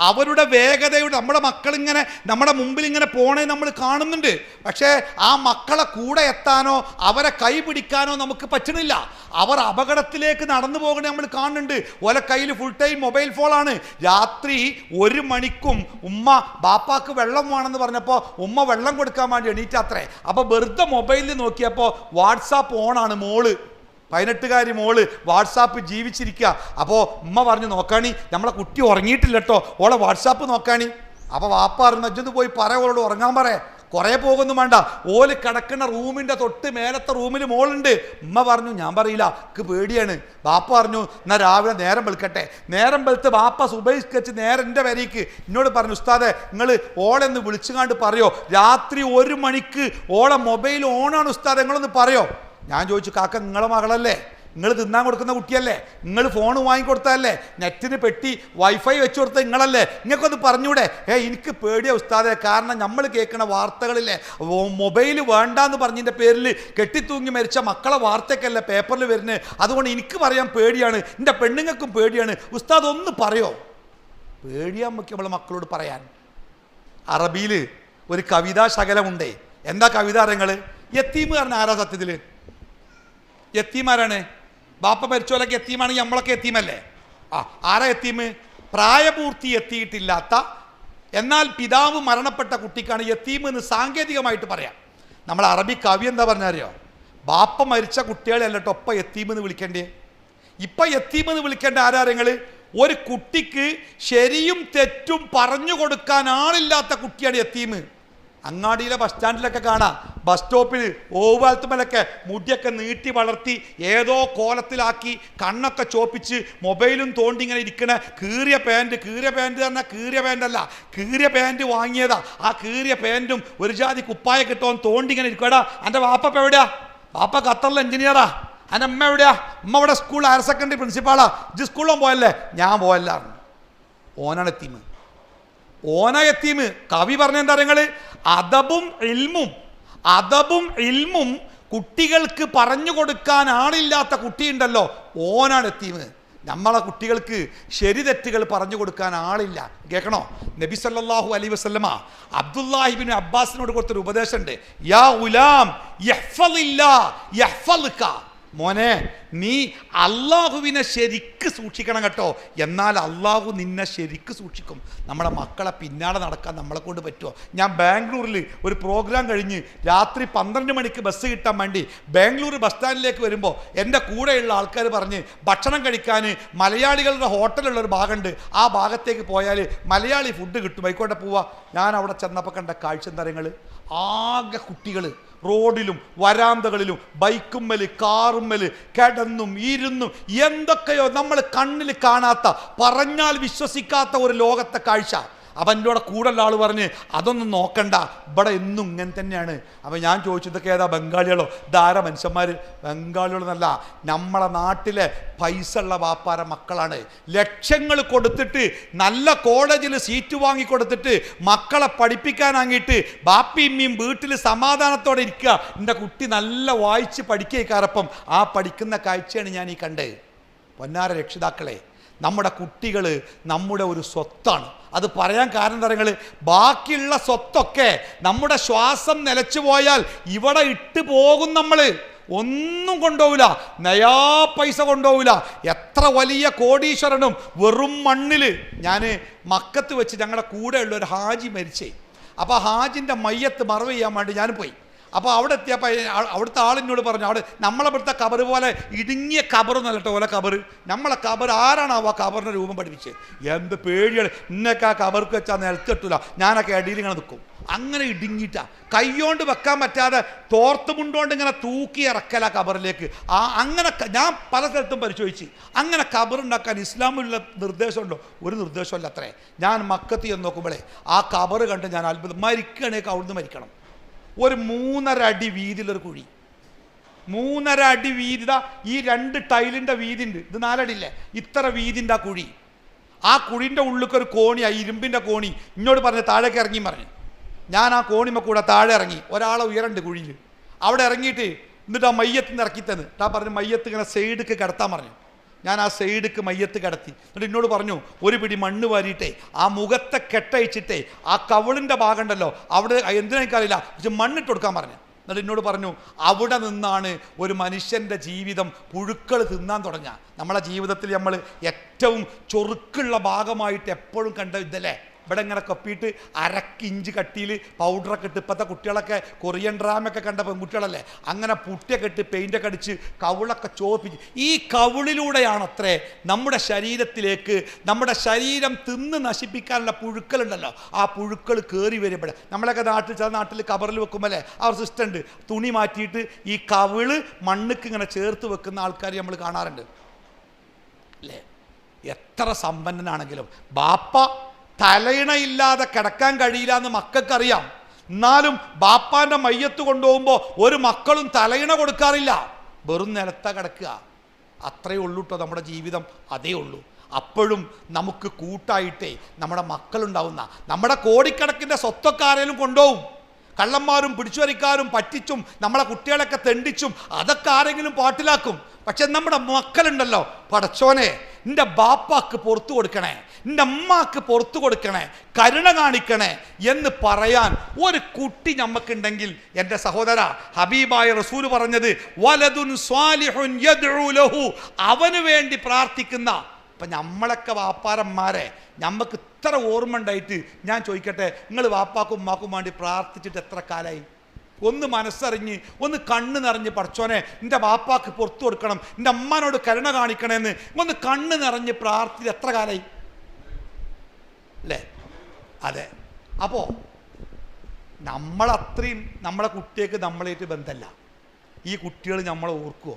അവരുടെ വേഗതയുടെ നമ്മുടെ മക്കളിങ്ങനെ നമ്മുടെ മുമ്പിൽ ഇങ്ങനെ പോണേ നമ്മൾ കാണുന്നുണ്ട്. പക്ഷേ ആ മക്കളെ കൂടെ എത്താനോ അവരെ കൈ പിടിക്കാനോ നമുക്ക് പറ്റണില്ല. അവർ അപകടത്തിലേക്ക് നടന്നു പോകണേ നമ്മൾ കാണുന്നുണ്ട്. ഓലെ കയ്യിൽ ഫുൾ ടൈം മൊബൈൽ ഫോണാണ്. രാത്രി 1 മണിക്കും ഉമ്മ ബാപ്പാക്ക് വെള്ളം വേണമെന്ന് പറഞ്ഞപ്പോൾ ഉമ്മ വെള്ളം കൊടുക്കാൻ വേണ്ടി എണീറ്റാത്രേ. അപ്പോൾ വെറുതെ മൊബൈലിൽ നോക്കിയപ്പോൾ വാട്സാപ്പ് ഓണാണ്. മോള് 18കാരി മോള് വാട്സാപ്പ് ജീവിച്ചിരിക്കുക. അപ്പോൾ ഉമ്മ പറഞ്ഞു നോക്കാണി നമ്മളെ കുട്ടി ഉറങ്ങിയിട്ടില്ല കേട്ടോ, ഓളെ വാട്സാപ്പ് നോക്കാണി. അപ്പോൾ വാപ്പ പറഞ്ഞു അജ്ജത് പോയി ഓളോട് ഉറങ്ങാൻ പറയാം, കുറേ പോകുന്നു വേണ്ട, ഓല് കിടക്കുന്ന റൂമിൻ്റെ തൊട്ട് മേലത്തെ റൂമിൽ മോളുണ്ട്. ഉമ്മ പറഞ്ഞു ഞാൻ പറയില്ല, എനിക്ക് പേടിയാണ്. ബാപ്പ പറഞ്ഞു എന്നാൽ രാവിലെ നേരം വെളുക്കട്ടെ. നേരം വെളുത്ത് ബാപ്പ സുബൈസ്കച്ച് നേരെ എൻ്റെ വരയ്ക്ക് എന്നോട് പറഞ്ഞു ഉസ്താദെ നിങ്ങൾ ഓളെന്ന് വിളിച്ചുകാണ്ട് പറയോ രാത്രി 1 മണിക്ക് ഓളെ മൊബൈൽ ഓണാണ് ഉസ്താദെ നിങ്ങളൊന്ന് പറയോ. ഞാൻ ചോദിച്ചു കാക്ക നിങ്ങളെ മകളല്ലേ, നിങ്ങൾ തിന്നാൻ കൊടുക്കുന്ന കുട്ടിയല്ലേ, നിങ്ങൾ ഫോൺ വാങ്ങിക്കൊടുത്തതല്ലേ, നെറ്റിന് പെട്ടി വൈഫൈ വെച്ച് കൊടുത്ത നിങ്ങളല്ലേ, നിങ്ങൾക്കൊന്ന് പറഞ്ഞൂടെ? എനിക്ക് പേടിയാ ഉസ്താദെ, കാരണം നമ്മൾ കേൾക്കുന്ന വാർത്തകളില്ലേ മൊബൈൽ വേണ്ടാന്ന് പറഞ്ഞതിൻ്റെ പേരിൽ കെട്ടിത്തൂങ്ങി മരിച്ച മക്കളെ വാർത്തയൊക്കെയല്ലേ പേപ്പറിൽ വരുന്നത്. അതുകൊണ്ട് എനിക്ക് പറയാൻ പേടിയാണ്, എൻ്റെ പെണ്ണുങ്ങൾക്കും പേടിയാണ്. ഉസ്താദ് ഒന്ന് പറയോ? പേടിയാൻ നമുക്ക് നമ്മളെ മക്കളോട് പറയാൻ. അറബിയിൽ ഒരു കവിതാ ശകലമുണ്ടേ. എന്താ കവിത അറിയങ്ങൾ? യത്തീം പറഞ്ഞ ആരാ സത്യത്തിൽ? യത്തീമാരാണ്. ബാപ്പ മരിച്ചോലൊക്കെ യത്തീമാണെങ്കിൽ നമ്മളൊക്കെ യത്തീമല്ലേ? ആരാ യത്തീം? പ്രായപൂർത്തി എത്തിയിട്ടില്ലാത്ത എന്നാൽ പിതാവ് മരണപ്പെട്ട കുട്ടിക്കാണ് യത്തീം എന്ന് സാങ്കേതികമായിട്ട് പറയാം. നമ്മൾ അറബി കവി എന്താ പറഞ്ഞറിയോ? ബാപ്പ മരിച്ച കുട്ടികളല്ല കേട്ടോ ഇപ്പം യത്തീം എന്ന് വിളിക്കേണ്ടേ. ഇപ്പം യത്തീം എന്ന് വിളിക്കേണ്ട ആരാരങ്ങൾ? ഒരു കുട്ടിക്ക് ശരിയും തെറ്റും പറഞ്ഞു കൊടുക്കാൻ ആളില്ലാത്ത കുട്ടിയാണ് യത്തീം. അങ്ങാടിയിലെ ബസ് സ്റ്റാൻഡിലൊക്കെ കാണാം, ബസ് സ്റ്റോപ്പിൽ ഓവാൽത്തുമലൊക്കെ മുടിയൊക്കെ നീട്ടി വളർത്തി ഏതോ കോലത്തിലാക്കി കണ്ണൊക്കെ ചോപ്പിച്ച് മൊബൈലും തോണ്ടി ഇങ്ങനെ ഇരിക്കണ കീറിയ പാൻറ് പറഞ്ഞാൽ കീറിയ പാൻറ്റല്ല, കീറിയ പാൻറ് വാങ്ങിയതാ. ആ കീറിയ പാൻറ്റും ഒരു ജാതി കുപ്പായ കിട്ടുമോ തോണ്ടി ഇങ്ങനെ ഇരിക്കടാ. എൻ്റെ വാപ്പ എവിടെയാ? വാപ്പ ഖത്തറിലെ എഞ്ചിനീയറാ. എൻ്റെ അമ്മ എവിടെയാ? അമ്മ ഇവിടെ സ്കൂൾ ഹയർ സെക്കൻഡറി പ്രിൻസിപ്പാളാ. ഇത് സ്കൂളിലും പോയല്ലേ? ഞാൻ പോയല്ല. ഓനാണ് എത്തീം. ഓനാ യത്തീം. കവി പറഞ്ഞ എന്താ നിങ്ങൾ? അദബും ഇൽമും കുട്ടികൾക്ക് പറഞ്ഞു കൊടുക്കാൻ ആളില്ലാത്ത കുട്ടിയുണ്ടല്ലോ, ഓനാണ് എത്തീം. നമ്മളെ കുട്ടികൾക്ക് ശരി തെറ്റുകൾ പറഞ്ഞു കൊടുക്കാൻ ആളില്ല. കേൾക്കണോ? നബി സല്ലല്ലാഹു അലൈഹി വസല്ലമ അബ്ദുല്ലാഹി ഇബ്നു അബ്ബാസിനോട് കൊടുത്തൊരു ഉപദേശമുണ്ട്. യാ ഗുലാം യഹ്ഫളില്ലാഹ് യഹ്ഫളുക. മോനെ നീ അള്ളാഹുവിനെ ശരിക്ക് സൂക്ഷിക്കണം കേട്ടോ, എന്നാൽ അള്ളാഹു നിന്നെ ശരിക്ക് സൂക്ഷിക്കും. നമ്മുടെ മക്കളെ പിന്നാലെ നടക്കാൻ നമ്മളെ കൊണ്ട് പറ്റുമോ? ഞാൻ ബാംഗ്ലൂരിൽ ഒരു പ്രോഗ്രാം കഴിഞ്ഞ് രാത്രി 12 മണിക്ക് ബസ് കിട്ടാൻ വേണ്ടി ബാംഗ്ലൂർ ബസ് സ്റ്റാൻഡിലേക്ക് വരുമ്പോൾ എൻ്റെ കൂടെയുള്ള ആൾക്കാർ പറഞ്ഞ് ഭക്ഷണം കഴിക്കാൻ മലയാളികളുടെ ഹോട്ടലുള്ളൊരു ഭാഗമുണ്ട്, ആ ഭാഗത്തേക്ക് പോയാൽ മലയാളി ഫുഡ് കിട്ടും, ആയിക്കോട്ടെ പോവാ. ഞാൻ അവിടെ ചെന്നപ്പോൾ കണ്ട കാഴ്ച എന്താ? ആകെ കുട്ടികൾ റോഡിലും വരാന്തകളിലും ബൈക്കുമ്മൽ കാറുമ്മൽ കിടന്നും ഇരുന്നും എന്തൊക്കെയോ നമ്മൾ കണ്ണിൽ കാണാത്ത പറഞ്ഞാൽ വിശ്വസിക്കാത്ത ഒരു ലോകത്തെ കാഴ്ച. അപ്പം എൻ്റെ കൂടെ ഉള്ള ആൾ പറഞ്ഞ് അതൊന്നും നോക്കണ്ട, ഇവിടെ എന്നും ഇങ്ങനെ തന്നെയാണ്. അപ്പം ഞാൻ ചോദിച്ചു, ഇതൊക്കെ ഏതാ ബംഗാളികളോ? ധാരാ മനുഷ്യന്മാർ? ബംഗാളികളെന്നല്ല, നമ്മളെ നാട്ടിലെ പൈസ ഉള്ള വാപ്പാര മക്കളാണ്. ലക്ഷങ്ങൾ കൊടുത്തിട്ട് നല്ല കോളേജിൽ സീറ്റ് വാങ്ങിക്കൊടുത്തിട്ട് മക്കളെ പഠിപ്പിക്കാനാങ്ങിയിട്ട് ബാപ്പിയമ്മയും വീട്ടിൽ സമാധാനത്തോടെ ഇരിക്കുക. എൻ്റെ കുട്ടി നല്ല വായിച്ച് പഠിക്കാറപ്പം ആ പഠിക്കുന്ന കാഴ്ചയാണ് ഞാൻ ഈ കണ്ടത്. പൊന്നാര രക്ഷിതാക്കളെ, നമ്മുടെ കുട്ടികൾ നമ്മുടെ ഒരു സ്വത്താണ്. അത് പറയാൻ കാരണം എന്താ? ബാക്കിയുള്ള സ്വത്തൊക്കെ നമ്മുടെ ശ്വാസം നിലച്ചു പോയാൽ ഇവിടെ ഇട്ട് പോകും. നമ്മൾ ഒന്നും കൊണ്ടുപോവില്ല, നയാ പൈസ കൊണ്ടുപോവില്ല. എത്ര വലിയ കോടീശ്വരനും വെറും മണ്ണിൽ. ഞാൻ മക്കത്ത് വെച്ച് ഞങ്ങളുടെ കൂടെയുള്ള ഒരു ഹാജി മരിച്ചേ. അപ്പോൾ ഹാജിൻ്റെ മയ്യത്ത് മറവ് ചെയ്യാൻ വേണ്ടി ഞാൻ പോയി. അപ്പോൾ അവിടെ എത്തിയപ്പോൾ അവിടുത്തെ ആളിനോട് പറഞ്ഞു, അവിടെ നമ്മളിവിടുത്തെ കബറ് പോലെ ഇടുങ്ങിയ കബറൊന്നല്ല കേട്ടോ, ഓലെ കബറ്. നമ്മളെ കബർ ആരാണ് ആ കബറിൻ്റെ രൂപം പഠിപ്പിച്ചത്? എന്ത് പേടിയാണ്! ഇന്നൊക്കെ ആ കബർക്ക് വെച്ചാൽ നിലത്തിട്ടില്ല, ഞാനൊക്കെ അടിയിൽ ഇങ്ങനെ നിൽക്കും. അങ്ങനെ ഇടുങ്ങിയിട്ടാ, കൈകൊണ്ട് വെക്കാൻ പറ്റാതെ തോർത്തുമുണ്ടോണ്ട് ഇങ്ങനെ തൂക്കി ഇറക്കല കബറിലേക്ക്. അങ്ങനെ ഞാൻ പല സ്ഥലത്തും പരിശോധിച്ച്. അങ്ങനെ കബറുണ്ടാക്കാൻ ഇസ്ലാമിലുള്ള നിർദ്ദേശമുണ്ടോ? ഒരു നിർദ്ദേശമല്ല അത്രേ. ഞാൻ മക്കത്ത് ചെന്ന് നോക്കുമ്പോഴേ ആ കബറ് കണ്ട് ഞാൻ അത്ഭുതം. മരിക്കണേക്ക് അവിടുന്ന് മരിക്കണം. ഒരു 3.5 അടി വീതിയിലൊരു കുഴി, 3.5 അടി വീതി. ഈ 2 ടൈലിൻ്റെ വീതി ഉണ്ട്, ഇത് 4 അടി ഇല്ലേ, ഇത്ര വീതിൻ്റെ ആ കുഴി. ആ കുഴിൻ്റെ ഉള്ളിലൊരു കോണി, ആ ഇരുമ്പിൻ്റെ കോണി. ഇന്നോട് പറഞ്ഞ് താഴേക്ക് ഇറങ്ങി പറഞ്ഞു. ഞാൻ ആ കോണിമ കൂടെ താഴെ ഇറങ്ങി. ഒരാളെ ഉയരണ്ട് കുഴിയിൽ. അവിടെ ഇറങ്ങിയിട്ട് എന്നിട്ട് ആ മയ്യത്തിന് ഇറക്കി തന്ന്. പറഞ്ഞു മയ്യത്ത് ഇങ്ങനെ സൈഡിക്ക് കിടത്താൻ പറഞ്ഞു. ഞാൻ ആ സൈഡിക്ക് മയ്യത്ത് കിടത്തി. എന്നിട്ട് എന്നോട് പറഞ്ഞു, ഒരു പിടി മണ്ണ് വാരിയിട്ടേ ആ മുഖത്തെ കെട്ടയച്ചിട്ടേ ആ കവിളിൻ്റെ ഭാഗം ഉണ്ടല്ലോ അവിടെ, എന്തിനാ എനിക്കറിയില്ല, പക്ഷെ മണ്ണിട്ട് കൊടുക്കാൻ പറഞ്ഞു. എന്നിട്ട് എന്നോട് പറഞ്ഞു, അവിടെ നിന്നാണ് ഒരു മനുഷ്യൻ്റെ ജീവിതം പുഴുക്കൾ തിന്നാൻ തുടങ്ങുക. നമ്മളെ ജീവിതത്തിൽ നമ്മൾ ഏറ്റവും ചൊറുക്കുള്ള ഭാഗമായിട്ട് എപ്പോഴും കണ്ട ഇതല്ലേ, ഇവിടെ ഇങ്ങനെ കൊപ്പിയിട്ട് 1/2 ഇഞ്ച് കട്ടിയിൽ പൗഡറൊക്കെ ഇട്ട്. ഇപ്പോഴത്തെ കുട്ടികളൊക്കെ കൊറിയൻ ഡ്രാമയൊക്കെ കണ്ട പെൺകുട്ടികളല്ലേ, അങ്ങനെ പുട്ടിയൊക്കെ ഇട്ട് പെയിൻ്റൊക്കെ അടിച്ച് കവിളൊക്കെ ചോപ്പിച്ച്. ഈ കവിളിലൂടെയാണ് അത്രേ നമ്മുടെ ശരീരത്തിലേക്ക്, നമ്മുടെ ശരീരം തിന്ന് നശിപ്പിക്കാനുള്ള പുഴുക്കളുണ്ടല്ലോ, ആ പുഴുക്കൾ കയറി വരുമ്പോൾ. നമ്മളൊക്കെ ചില നാട്ടിൽ കബറിൽ വെക്കുമ്പോഴല്ലേ അവർ സിസ്റ്റം ഉണ്ട്, തുണി മാറ്റിയിട്ട് ഈ കവിള് മണ്ണിക്ക് ഇങ്ങനെ ചേർത്ത് വെക്കുന്ന ആൾക്കാർ നമ്മൾ കാണാറുണ്ട് അല്ലേ. എത്ര സമ്പന്നനാണെങ്കിലും ബാപ്പ തലയിണയില്ലാതെ കിടക്കാൻ കഴിയില്ല എന്ന് മക്കൾക്കറിയാം. എന്നാലും ബാപ്പാൻ്റെ മയ്യത്ത് കൊണ്ടുപോകുമ്പോൾ ഒരു മക്കളും തലയിണ കൊടുക്കാറില്ല, വെറും നിലത്താ കിടക്കുക. അത്രയേ ഉള്ളൂ കേട്ടോ നമ്മുടെ ജീവിതം, അതേ ഉള്ളൂ. അപ്പോഴും നമുക്ക് കൂട്ടായിട്ടേ നമ്മുടെ മക്കളുണ്ടാവുന്ന, നമ്മുടെ കോടിക്കണക്കിൻ്റെ സ്വത്തൊക്കെ ആരെങ്കിലും കൊണ്ടുപോകും. കള്ളന്മാരും പിടിച്ചുവരിക്കാരും പറ്റിച്ചും നമ്മളെ കുട്ടികളൊക്കെ തെണ്ടിച്ചും അതൊക്കെ ആരെങ്കിലും പാട്ടിലാക്കും. പക്ഷെ നമ്മുടെ മക്കളുണ്ടല്ലോ, പടച്ചോനെ എൻ്റെ ബാപ്പാക്ക് പുറത്തു കൊടുക്കണേ, എൻ്റെ അമ്മാക്ക് പുറത്തു കൊടുക്കണേ, കരുണ കാണിക്കണേ എന്ന് പറയാൻ ഒരു കുട്ടി നമുക്കുണ്ടെങ്കിൽ, എൻ്റെ സഹോദര, ഹബീബായ റസൂൽ പറഞ്ഞത് വലദുൻ സ്വാലിഹുൻ യദ്ഉ ലഹു, അവന് വേണ്ടി പ്രാർത്ഥിക്കുന്ന. അപ്പം നമ്മളൊക്കെ വാപ്പാരന്മാരെ നമുക്ക് ഇത്ര ഓർമ്മ ഉണ്ടായിട്ട് ഞാൻ ചോദിക്കട്ടെ, നിങ്ങൾ വാപ്പാക്കും ഉമ്മാക്കും വേണ്ടി പ്രാർത്ഥിച്ചിട്ട് എത്ര കാലമായി? ഒന്ന് മനസ്സറിഞ്ഞ്, ഒന്ന് കണ്ണ് നിറഞ്ഞ്, പടച്ചോനെ എൻ്റെ വാപ്പാക്ക് പുറത്തു കൊടുക്കണം, എൻ്റെ അമ്മാനോട് കരുണ കാണിക്കണമെന്ന് ഒന്ന് കണ്ണ് നിറഞ്ഞ് പ്രാർത്ഥിച്ച് എത്ര കാലമായി അല്ലേ? അതെ. അപ്പോൾ നമ്മളത്രയും നമ്മളെ കുട്ടികൾക്ക് നമ്മളായിട്ട് ബന്ധമല്ല. ഈ കുട്ടികൾ നമ്മളെ ഓർക്കുമോ?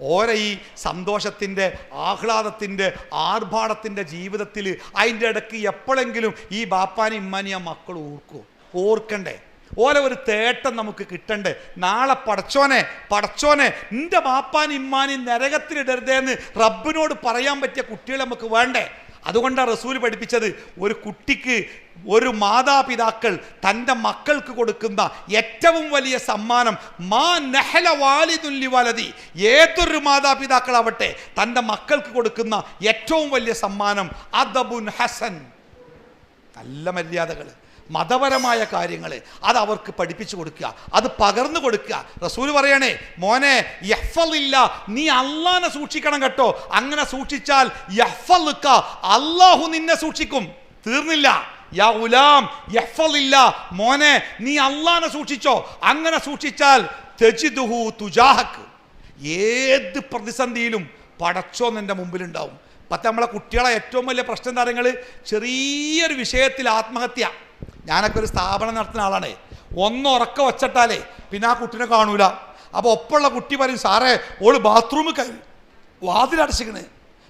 ഓരോ ഈ സന്തോഷത്തിൻ്റെ, ആഹ്ലാദത്തിൻ്റെ, ആർഭാടത്തിൻ്റെ ജീവിതത്തിൽ അതിൻ്റെ ഇടയ്ക്ക് എപ്പോഴെങ്കിലും ഈ ബാപ്പാനെയും ഇമ്മാനെയും ആ മക്കൾ ഓർക്കുമോ? ഓർക്കണ്ടേ? ഓരോ ഒരു തേട്ടം നമുക്ക് കിട്ടണ്ടേ? നാളെ പടച്ചോനെ നിൻ്റെ ബാപ്പാനും ഇമ്മാനെയും നരകത്തിലിടരുതേന്ന് റബ്ബിനോട് പറയാൻ പറ്റിയ കുട്ടികൾ നമുക്ക് വേണ്ടേ? അതുകൊണ്ടാണ് റസൂൽ പഠിപ്പിച്ചത്, ഒരു കുട്ടിക്ക്, ഒരു മാതാപിതാക്കൾ തൻ്റെ മക്കൾക്ക് കൊടുക്കുന്ന ഏറ്റവും വലിയ സമ്മാനം, മാ നഹല വാലിദുൻ ലിവലദി, ഏതൊരു മാതാപിതാക്കളാവട്ടെ തൻ്റെ മക്കൾക്ക് കൊടുക്കുന്ന ഏറ്റവും വലിയ സമ്മാനം അദബുൻ ഹസൻ, നല്ല മര്യാദകൾ, മതപരമായ കാര്യങ്ങൾ അത് അവർക്ക് പഠിപ്പിച്ചു കൊടുക്കുക, അത് പകർന്നു കൊടുക്കുക. റസൂൽ പറയണേ, മോനെ യഹ്ഫളില്ല, നീ അള്ളാനെ സൂക്ഷിക്കണം കേട്ടോ. അങ്ങനെ സൂക്ഷിച്ചാൽ യഹ്ഫളുക, അള്ളാഹു നിന്നെ സൂക്ഷിക്കും. തീർന്നില്ല, യാ ഗുലാം യഹ്ഫളില്ല, മോനെ നീ അള്ളാനെ സൂക്ഷിച്ചോ. അങ്ങനെ സൂക്ഷിച്ചാൽ തജിദുഹു തുജാഹക്, ഏത് പ്രതിസന്ധിയിലും പടച്ചോ നിന്റെ മുമ്പിലുണ്ടാവും. പത്ത് നമ്മളെ കുട്ടികളെ ഏറ്റവും വലിയ പ്രശ്നം എന്താ? ചെറിയൊരു വിഷയത്തിൽ ആത്മഹത്യ. ഞാനൊക്കെ ഒരു സ്ഥാപനം നടത്തുന്ന ആളാണ്. ഉറക്ക വച്ചിട്ടാലേ പിന്നെ ആ കുട്ടീനെ കാണൂല. അപ്പോൾ ഒപ്പമുള്ള കുട്ടി പറയും, സാറേ ഓള് ബാത്റൂമിൽ കയറി വാതിലടച്ചിക്കണ്.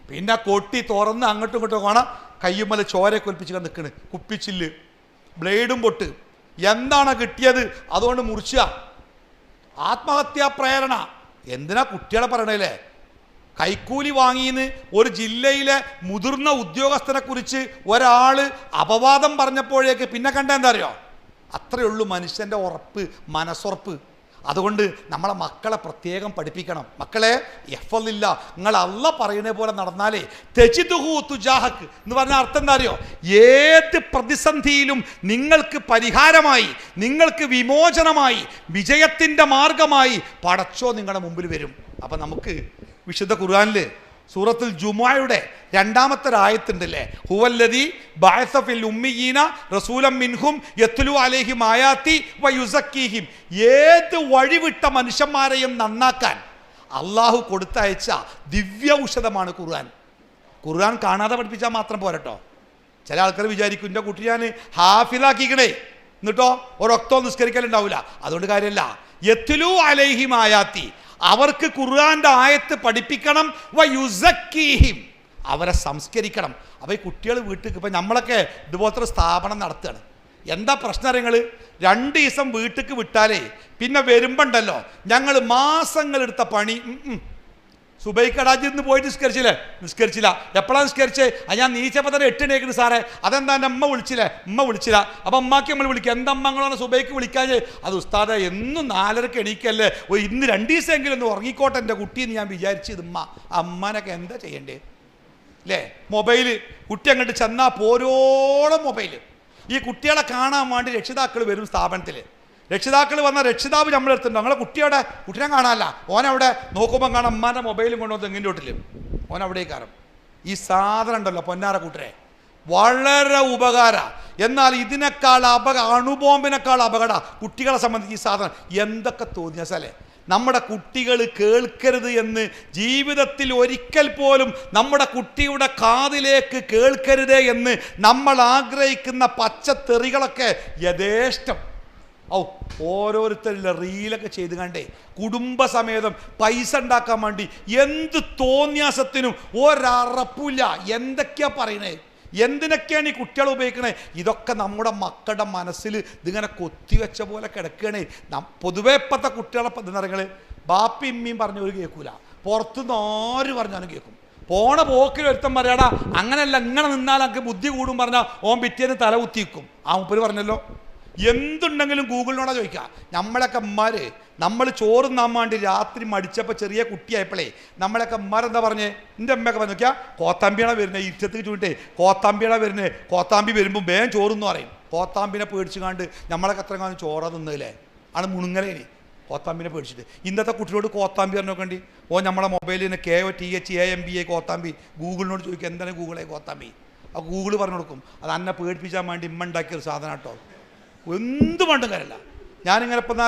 പിന്നെ കൊട്ടി തുറന്ന് അങ്ങോട്ടും ഇങ്ങോട്ടും കാണാം, കയ്യുമ്മൽ ചോര കൊൽപ്പിച്ച് നിൽക്കണ്, കുപ്പിച്ചില്ല്, ബ്ലേഡും പൊട്ട്. എന്താണ് കിട്ടിയത്? അതുകൊണ്ട് മുറിച്ച ആത്മഹത്യാ പ്രേരണ. എന്തിനാ കുട്ടികളെ പറയണല്ലേ? കൈക്കൂലി വാങ്ങിയെന്ന് ഒരു ജില്ലയിലെ മുതിർന്ന ഉദ്യോഗസ്ഥനെ കുറിച്ച് ഒരാൾ അപവാദം പറഞ്ഞപ്പോഴേക്ക് പിന്നെ കണ്ട എന്താ അറിയോ? അത്രയേ ഉള്ളൂ മനുഷ്യൻ്റെ ഉറപ്പ്, മനസ്സുറപ്പ്. അതുകൊണ്ട് നമ്മളെ മക്കളെ പ്രത്യേകം പഠിപ്പിക്കണം. മക്കളെ, എഫലില്ല, നിങ്ങൾ അല്ല പറയുന്ന പോലെ നടന്നാലേ തെജിദുഹു തുജാഹക്ക് എന്ന് പറഞ്ഞ അർത്ഥം എന്താ അറിയോ? ഏത് പ്രതിസന്ധിയിലും നിങ്ങൾക്ക് പരിഹാരമായി, നിങ്ങൾക്ക് വിമോചനമായി, വിജയത്തിൻ്റെ മാർഗമായി പടച്ചോ നിങ്ങളുടെ മുമ്പിൽ വരും. അപ്പം നമുക്ക് വിശുദ്ധ ഖുർആനിൽ സൂറത്തുൽ ജുമുഅയുടെ 2-ാമത്തെ ആയത്തുണ്ടല്ലേ, ഹുവല്ലദീ ബഅസ ഫിൽ ഉമ്മിയീന റസൂലൻ മിൻഹും യത്ലു അലൈഹിം ആയാതി വയുസക്കീഹിം. ഏത് വഴിവിട്ട മനുഷ്യന്മാരെയും നന്നാക്കാൻ അള്ളാഹു കൊടുത്തയച്ച ദിവ്യ ഔഷധമാണ് ഖുർആൻ. ഖുർആൻ കാണാതെ പഠിപ്പിച്ചാൽ മാത്രം പോരട്ടോ. ചില ആൾക്കാർ വിചാരിക്കും എൻ്റെ കുട്ടി ഞാൻ ഹാഫിലാക്കിക്കണേ, എന്നിട്ടോ ഒരൊക്തോ നിസ്കരിക്കലുണ്ടാവില്ല. അതുകൊണ്ട് കാര്യമല്ല. യത്ലു അലൈഹിം ആയാതി, അവർക്ക് ഖുർആന്റെ ആയത്ത് പഠിപ്പിക്കണം. വയുസക്കീഹിം, അവരെ സംസ്കരിക്കണം. അപ്പോൾ ഈ കുട്ടികൾ വീട്ടിൽ, ഇപ്പം നമ്മളൊക്കെ ഇതുപോലത്തെ സ്ഥാപനം നടത്തുകയാണ്. എന്താ പ്രശ്നം? നിങ്ങൾ 2 ദിവസം വീട്ടിലേക്ക് വിട്ടാലേ പിന്നെ വരുമ്പോണ്ടല്ലോ ഞങ്ങൾ മാസങ്ങളെടുത്ത പണി. സുബൈക്കടാജിന്ന് പോയിട്ട് നിസ്കരിച്ചില്ല. എപ്പോഴാണ് നിസ്കരിച്ചേ? ഞാൻ നീച്ചപ്പോൾ തന്നെ 8 മണിയായിരുന്നു സാറേ. അതെന്താ എൻ്റെ അമ്മ വിളിച്ചില്ല. അപ്പം അമ്മക്ക് നമ്മൾ വിളിക്കുക, എന്താ അമ്മങ്ങളാണ് സുബൈക്ക് വിളിക്കാഞ്ഞ്? അത് ഉസ്താദെ എന്നും 4:30 എണീക്കല്ലേ, ഇന്ന് 2 ദിവസമെങ്കിലും ഒന്ന് ഉറങ്ങിക്കോട്ടെ എൻ്റെ കുട്ടിയെന്ന് ഞാൻ വിചാരിച്ചത്. അമ്മനൊക്കെ എന്താ ചെയ്യണ്ടേ അല്ലേ? മൊബൈല് കുട്ടി അങ്ങോട്ട് ചെന്നാൽ പോരോളം മൊബൈല്. ഈ കുട്ടികളെ കാണാൻ വേണ്ടി രക്ഷിതാക്കൾ വരും സ്ഥാപനത്തിൽ. രക്ഷിതാക്കൾ വന്ന രക്ഷിതാവ് നമ്മളെടുത്തുണ്ടോ? ഞങ്ങളെ കുട്ടിയെ കാണാനല്ല, ഓനവിടെ നോക്കുമ്പോൾ കാണാം അമ്മാൻ്റെ മൊബൈലും കൊണ്ടുവന്ന് തെങ്ങിൻ്റെ വീട്ടിലും ഓനവിടേക്കാരം. ഈ സാധനം ഉണ്ടല്ലോ പൊന്നാര കൂട്ടരെ, വളരെ ഉപകാര. എന്നാൽ ഇതിനേക്കാൾ അണുബോംബിനേക്കാൾ അപകട കുട്ടികളെ സംബന്ധിച്ച് ഈ സാധനം. എന്തൊക്കെ തോന്നിയാലേ നമ്മുടെ കുട്ടികൾ കേൾക്കരുത് എന്ന് ജീവിതത്തിൽ ഒരിക്കൽ പോലും നമ്മുടെ കുട്ടിയുടെ കാതിലേക്ക് കേൾക്കരുത് എന്ന് നമ്മൾ ആഗ്രഹിക്കുന്ന പച്ചത്തെറികളൊക്കെ യഥേഷ്ടം ഓരോരുത്തരിലെ റീലൊക്കെ ചെയ്ത് കണ്ടേ കുടുംബസമേതം പൈസ ഉണ്ടാക്കാൻ വേണ്ടി എന്ത് തോന്നിയാസത്തിനും ഒരറപ്പില്ല. എന്തൊക്കെയാ പറയണേ, എന്തിനൊക്കെയാണ് ഈ കുട്ടികൾ ഉപയോഗിക്കണേ? ഇതൊക്കെ നമ്മുടെ മക്കളുടെ മനസ്സിൽ ഇതിങ്ങനെ കൊത്തിവെച്ച പോലെ കിടക്കണേ. പൊതുവേ ഇപ്പോഴത്തെ കുട്ടികളെ പദ്ധതികൾ ബാപ്പി ഇമ്മയും പറഞ്ഞവർ കേൾക്കൂല, പുറത്തുനിന്ന് ആര് പറഞ്ഞാലും കേൾക്കും. പോണ പോക്കിൽ ഒരുത്തം പറയാടാ അങ്ങനെയല്ല, ഇങ്ങനെ നിന്നാൽ എനിക്ക് ബുദ്ധി കൂടും പറഞ്ഞാൽ ഓൻ പിറ്റേന്ന് തല കുത്തിക്കും. ആ മുപ്പര് പറഞ്ഞല്ലോ, എന്തുണ്ടെങ്കിലും ഗൂഗിളിനോടാ ചോദിക്കുക. നമ്മളൊക്കെ അമ്മമാര് നമ്മൾ ചോറ് തിന്നാൻ വേണ്ടി രാത്രി മടിച്ചപ്പോൾ ചെറിയ കുട്ടിയായപ്പോഴേ നമ്മളൊക്കെ അമ്മമാരെന്താ പറഞ്ഞേ? എൻ്റെ അമ്മയൊക്കെ പറഞ്ഞു നോക്കിയാൽ കോത്താമ്പിയാണ് വരുന്നത്, ഇരുട്ടത്തേക്ക് ചൂണ്ടിട്ടേ കോത്താമ്പിയാണ് വരുന്നത്, കോത്താമ്പി വരുമ്പോൾ വേഗം ചോറെന്ന് പറയും. കോത്താമ്പിനെ പേടിച്ചു കണ്ട് നമ്മളൊക്കെ എത്ര കാലം ചോറ തിന്നല്ലേ ആണ് മുണുങ്ങലേനി കോത്താമ്പിനെ പേടിച്ചിട്ട്. ഇന്നത്തെ കുട്ടിയോട് കോത്താമ്പി പറഞ്ഞു നോക്കണ്ടി, നമ്മളെ മൊബൈലിന് KOTHAMBA കോത്താമ്പി. ഗൂഗിളിനോട് ചോദിക്കുക എന്താണ് ഗൂഗിളെ കോത്താമ്പി? ആ ഗൂഗിൾ പറഞ്ഞു കൊടുക്കും. അത് അന്നെ പേടിപ്പിച്ചാൻ വേണ്ടി ഇമ്മ ഉണ്ടാക്കിയൊരു സാധനം കേട്ടോ. എന്ത് പണ്ടും കാര്യമല്ല. ഞാനിങ്ങനെ ഇപ്പം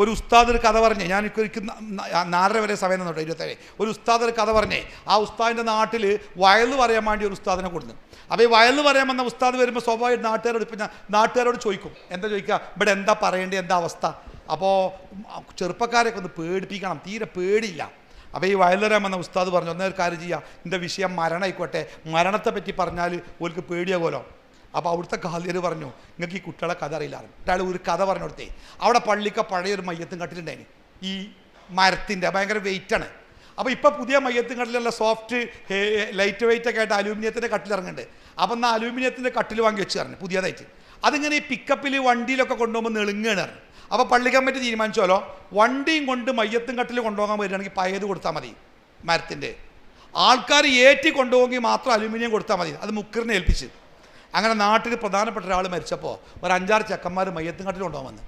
ഒരു ഉസ്താദൊരു കഥ പറഞ്ഞേ, ഞാൻ 4:30 വരെ സമയം തന്നോട്ടെ 27. ഒരു ഉസ്താദൊരു കഥ പറഞ്ഞേ. ആ ഉസ്താദിൻ്റെ നാട്ടിൽ വയല് പറയാൻ വേണ്ടി ഒരു ഉസ്താദിനെ കൊടുന്നു. അപ്പോൾ ഈ വയല് പറയാൻ വന്ന ഉസ്താദ് വരുമ്പോൾ സ്വാഭാവികം നാട്ടുകാരോട് ചോദിക്കും. എന്താ ചോദിക്കുക? ഇവിടെ എന്താ പറയേണ്ടത്, എന്താ അവസ്ഥ? അപ്പോൾ ചെറുപ്പക്കാരെയൊക്കെ ഒന്ന് പേടിപ്പിക്കണം, തീരെ പേടിയില്ല. അപ്പോൾ ഈ വയല് പറയാൻ വന്ന ഉസ്താദ് പറഞ്ഞു, ഒന്നൊരു കാര്യം ചെയ്യുക, എൻ്റെ വിഷയം മരണമായിക്കോട്ടെ, മരണത്തെ പറ്റി പറഞ്ഞാൽ ഓർക്ക് പേടിയാകുമല്ലോ. അപ്പോൾ അവിടുത്തെ ഖാദിയർ പറഞ്ഞു, നിങ്ങൾക്ക് ഈ കുട്ടികളെ കഥ അറിയില്ലായിരുന്നു. അയാൾ ഒരു കഥ പറഞ്ഞു കൊടുത്തേ. അവിടെ പള്ളിക്ക് പഴയൊരു മയ്യത്തും കട്ടിലുണ്ടായിന്, ഈ മരത്തിൻ്റെ ഭയങ്കര വെയിറ്റാണ്. അപ്പോൾ ഇപ്പോൾ പുതിയ മയ്യത്തും കട്ടിലുള്ള സോഫ്റ്റ് ലൈറ്റ് വെയിറ്റ് ഒക്കെ ആയിട്ട് അലൂമിനിയത്തിൻ്റെ കട്ടിലിറങ്ങുന്നുണ്ട്. അപ്പം എന്നാൽ അലൂമിനിയത്തിൻ്റെ കട്ടിൽ വാങ്ങി വെച്ച് പറഞ്ഞു പുതിയതായിട്ട്. അതിങ്ങനെ ഈ പിക്കപ്പിൽ വണ്ടിയിലൊക്കെ കൊണ്ടുപോകുമ്പോൾ നെളുങ്ങാണ് പറഞ്ഞു. അപ്പോൾ പള്ളി കമ്മിറ്റി തീരുമാനിച്ചോലോ, വണ്ടിയും കൊണ്ട് മയ്യത്തും കട്ടിൽ കൊണ്ടുപോകാൻ വരികയാണെങ്കിൽ പഴയത് കൊടുത്താൽ മതി മരത്തിൻ്റെ. ആൾക്കാർ ഏറ്റി കൊണ്ടുപോകെങ്കിൽ മാത്രം അലൂമിനിയം കൊടുത്താൽ മതി. അത് മുക്കറിനെ ഏൽപ്പിച്ച്. അങ്ങനെ നാട്ടിൽ പ്രധാനപ്പെട്ട ഒരാൾ മരിച്ചപ്പോൾ ഒരു 5-6 ചെക്കന്മാർ മയ്യത്തും കട്ടിൽ കൊണ്ടുപോകാൻ വന്ന്.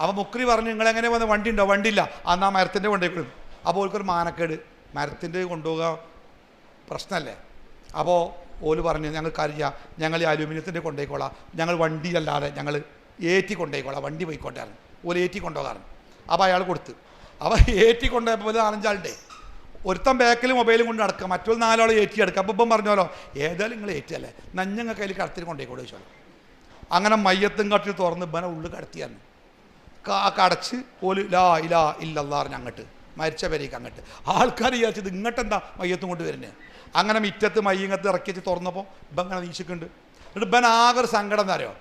അപ്പോൾ മുക്കറി പറഞ്ഞു, നിങ്ങളെങ്ങനെ വന്ന് വണ്ടി ഉണ്ടോ? വണ്ടിയില്ല. എന്നാൽ മരത്തിൻ്റെ കൊണ്ടുപോയി. അപ്പോൾ ഓൾക്കൊരു മാനക്കേട്, മരത്തിൻ്റെ കൊണ്ടുപോകാൻ പ്രശ്നമല്ലേ. അപ്പോൾ ഓല് പറഞ്ഞു, ഞങ്ങൾ കാര്യം ഞങ്ങൾ ഈ അലൂമിനിയത്തിൻ്റെ കൊണ്ടുപോയിക്കോളാം, ഞങ്ങൾ വണ്ടിയല്ലാതെ ഞങ്ങൾ ഏറ്റി കൊണ്ടുപോയിക്കോളാം, വണ്ടി പോയിക്കോട്ടെ. ഓല് ഏറ്റി കൊണ്ടുപോകാറ്. അപ്പോൾ അയാൾ കൊടുത്ത്. അപ്പോൾ ഏറ്റി കൊണ്ടുപോയപ്പോൾ 4-5 ആളുടെ ഒരുത്തൻ ബാക്കിൽ മൊബൈലും കൊണ്ട് നടക്കുക, മറ്റൊരു 4 ആൾ ഏറ്റി എടുക്കുക. അപ്പം ഇപ്പം പറഞ്ഞോലോ, ഏതായാലും നിങ്ങൾ ഏറ്റിയല്ലേ, നഞ്ഞങ്ങ കയ്യിൽ കടത്തിൽ കൊണ്ടുപോയിക്കോളൂ ചോദിച്ചോളൂ. അങ്ങനെ മയ്യത്തും കട്ടിൽ തുറന്ന് ഇബനെ ഉള്ളിൽ കടത്തിയായിരുന്നു. കടച്ച് ഓല് ലാ ഇലാ ഇല്ലല്ലാ പറഞ്ഞ് അങ്ങോട്ട് മരിച്ച പേരേക്ക് അങ്ങോട്ട്. ആൾക്കാർ വിചാരിച്ചത് ഇങ്ങോട്ടെന്താ മയ്യത്തും കൊണ്ട് വരുന്നത്. അങ്ങനെ മിറ്റത്ത് മയ്യങ്ങത്ത് ഇറക്കി വെച്ച് തുറന്നപ്പോൾ ഇപ്പം അങ്ങനെ വീശിക്കുന്നുണ്ട്. എന്നിട്ട് ഇപ്പം ആകെ ഒരു സങ്കടം എന്താ അറിയോ,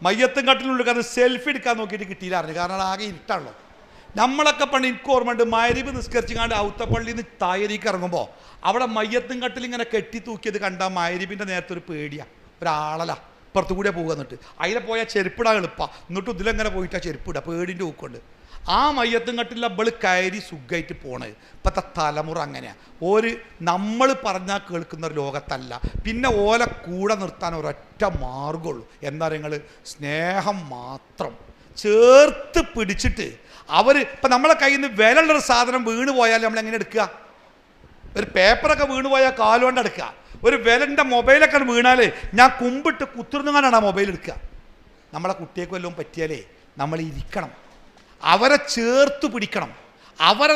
മയ്യത്തും കട്ടിലുള്ളിൽ കാരണം സെൽഫി എടുക്കാൻ നോക്കിയിട്ട് കിട്ടിയില്ലായിരുന്നു. കാരണം ആകെ ഇരുട്ടാണല്ലോ. നമ്മളൊക്കെ പണ്ട് എനിക്ക് ഓർമ്മയുണ്ട്, മഗ്‌രിബ് നിസ്കരിച്ചുകൊണ്ട് ഔത്തപ്പള്ളിയിൽ നിന്ന് തായരീക്ക് ഇറങ്ങുമ്പോൾ അവിടെ മയ്യത്തും കട്ടിൽ ഇങ്ങനെ കെട്ടി തൂക്കിയത് കണ്ടാൽ മഗ്‌രിബിൻ്റെ നേരത്തെ ഒരു പേടിയാണ്, ഒരാളല പുറത്തു കൂടെ പോകുക. എന്നിട്ട് അതിലെ പോയാൽ ചെരുപ്പിടാൻ എളുപ്പമാണ്. എന്നിട്ട് ഇതിലെങ്ങനെ പോയിട്ടാണ് ചെരുപ്പിടുക, പേടിൻ്റെ ഊക്കൊണ്ട്. ആ മയ്യത്തും കട്ടിൽ അവൾ കയറി സുഖമായിട്ട് പോണത്. ഇപ്പോഴത്തെ തലമുറ അങ്ങനെയാണ്. നമ്മൾ പറഞ്ഞാൽ കേൾക്കുന്ന ഒരു ലോകത്തല്ല. പിന്നെ ഓലെ കൂടെ നിർത്താൻ ഒരൊറ്റ മാർഗമുള്ളൂ. എന്താ നിങ്ങൾ, സ്നേഹം മാത്രം ചേർത്ത് പിടിച്ചിട്ട് ഇപ്പം നമ്മളെ കയ്യിൽ നിന്ന് വിലയുള്ളൊരു സാധനം വീണ് പോയാൽ നമ്മൾ എങ്ങനെ എടുക്കുക? ഒരു പേപ്പറൊക്കെ വീണ് പോയാൽ കാലുകൊണ്ട് എടുക്കുക. ഒരു വിലൻ്റെ മൊബൈലൊക്കെ വീണാൽ ഞാൻ കുമ്പിട്ട് കുത്തിർന്നുകൊണ്ടാണ് ആ മൊബൈൽ എടുക്കുക. നമ്മളെ കുട്ടിയേക്ക് വല്ലതും പറ്റിയാലേ നമ്മൾ ഇരിക്കണം, അവരെ ചേർത്ത് പിടിക്കണം. അവരെ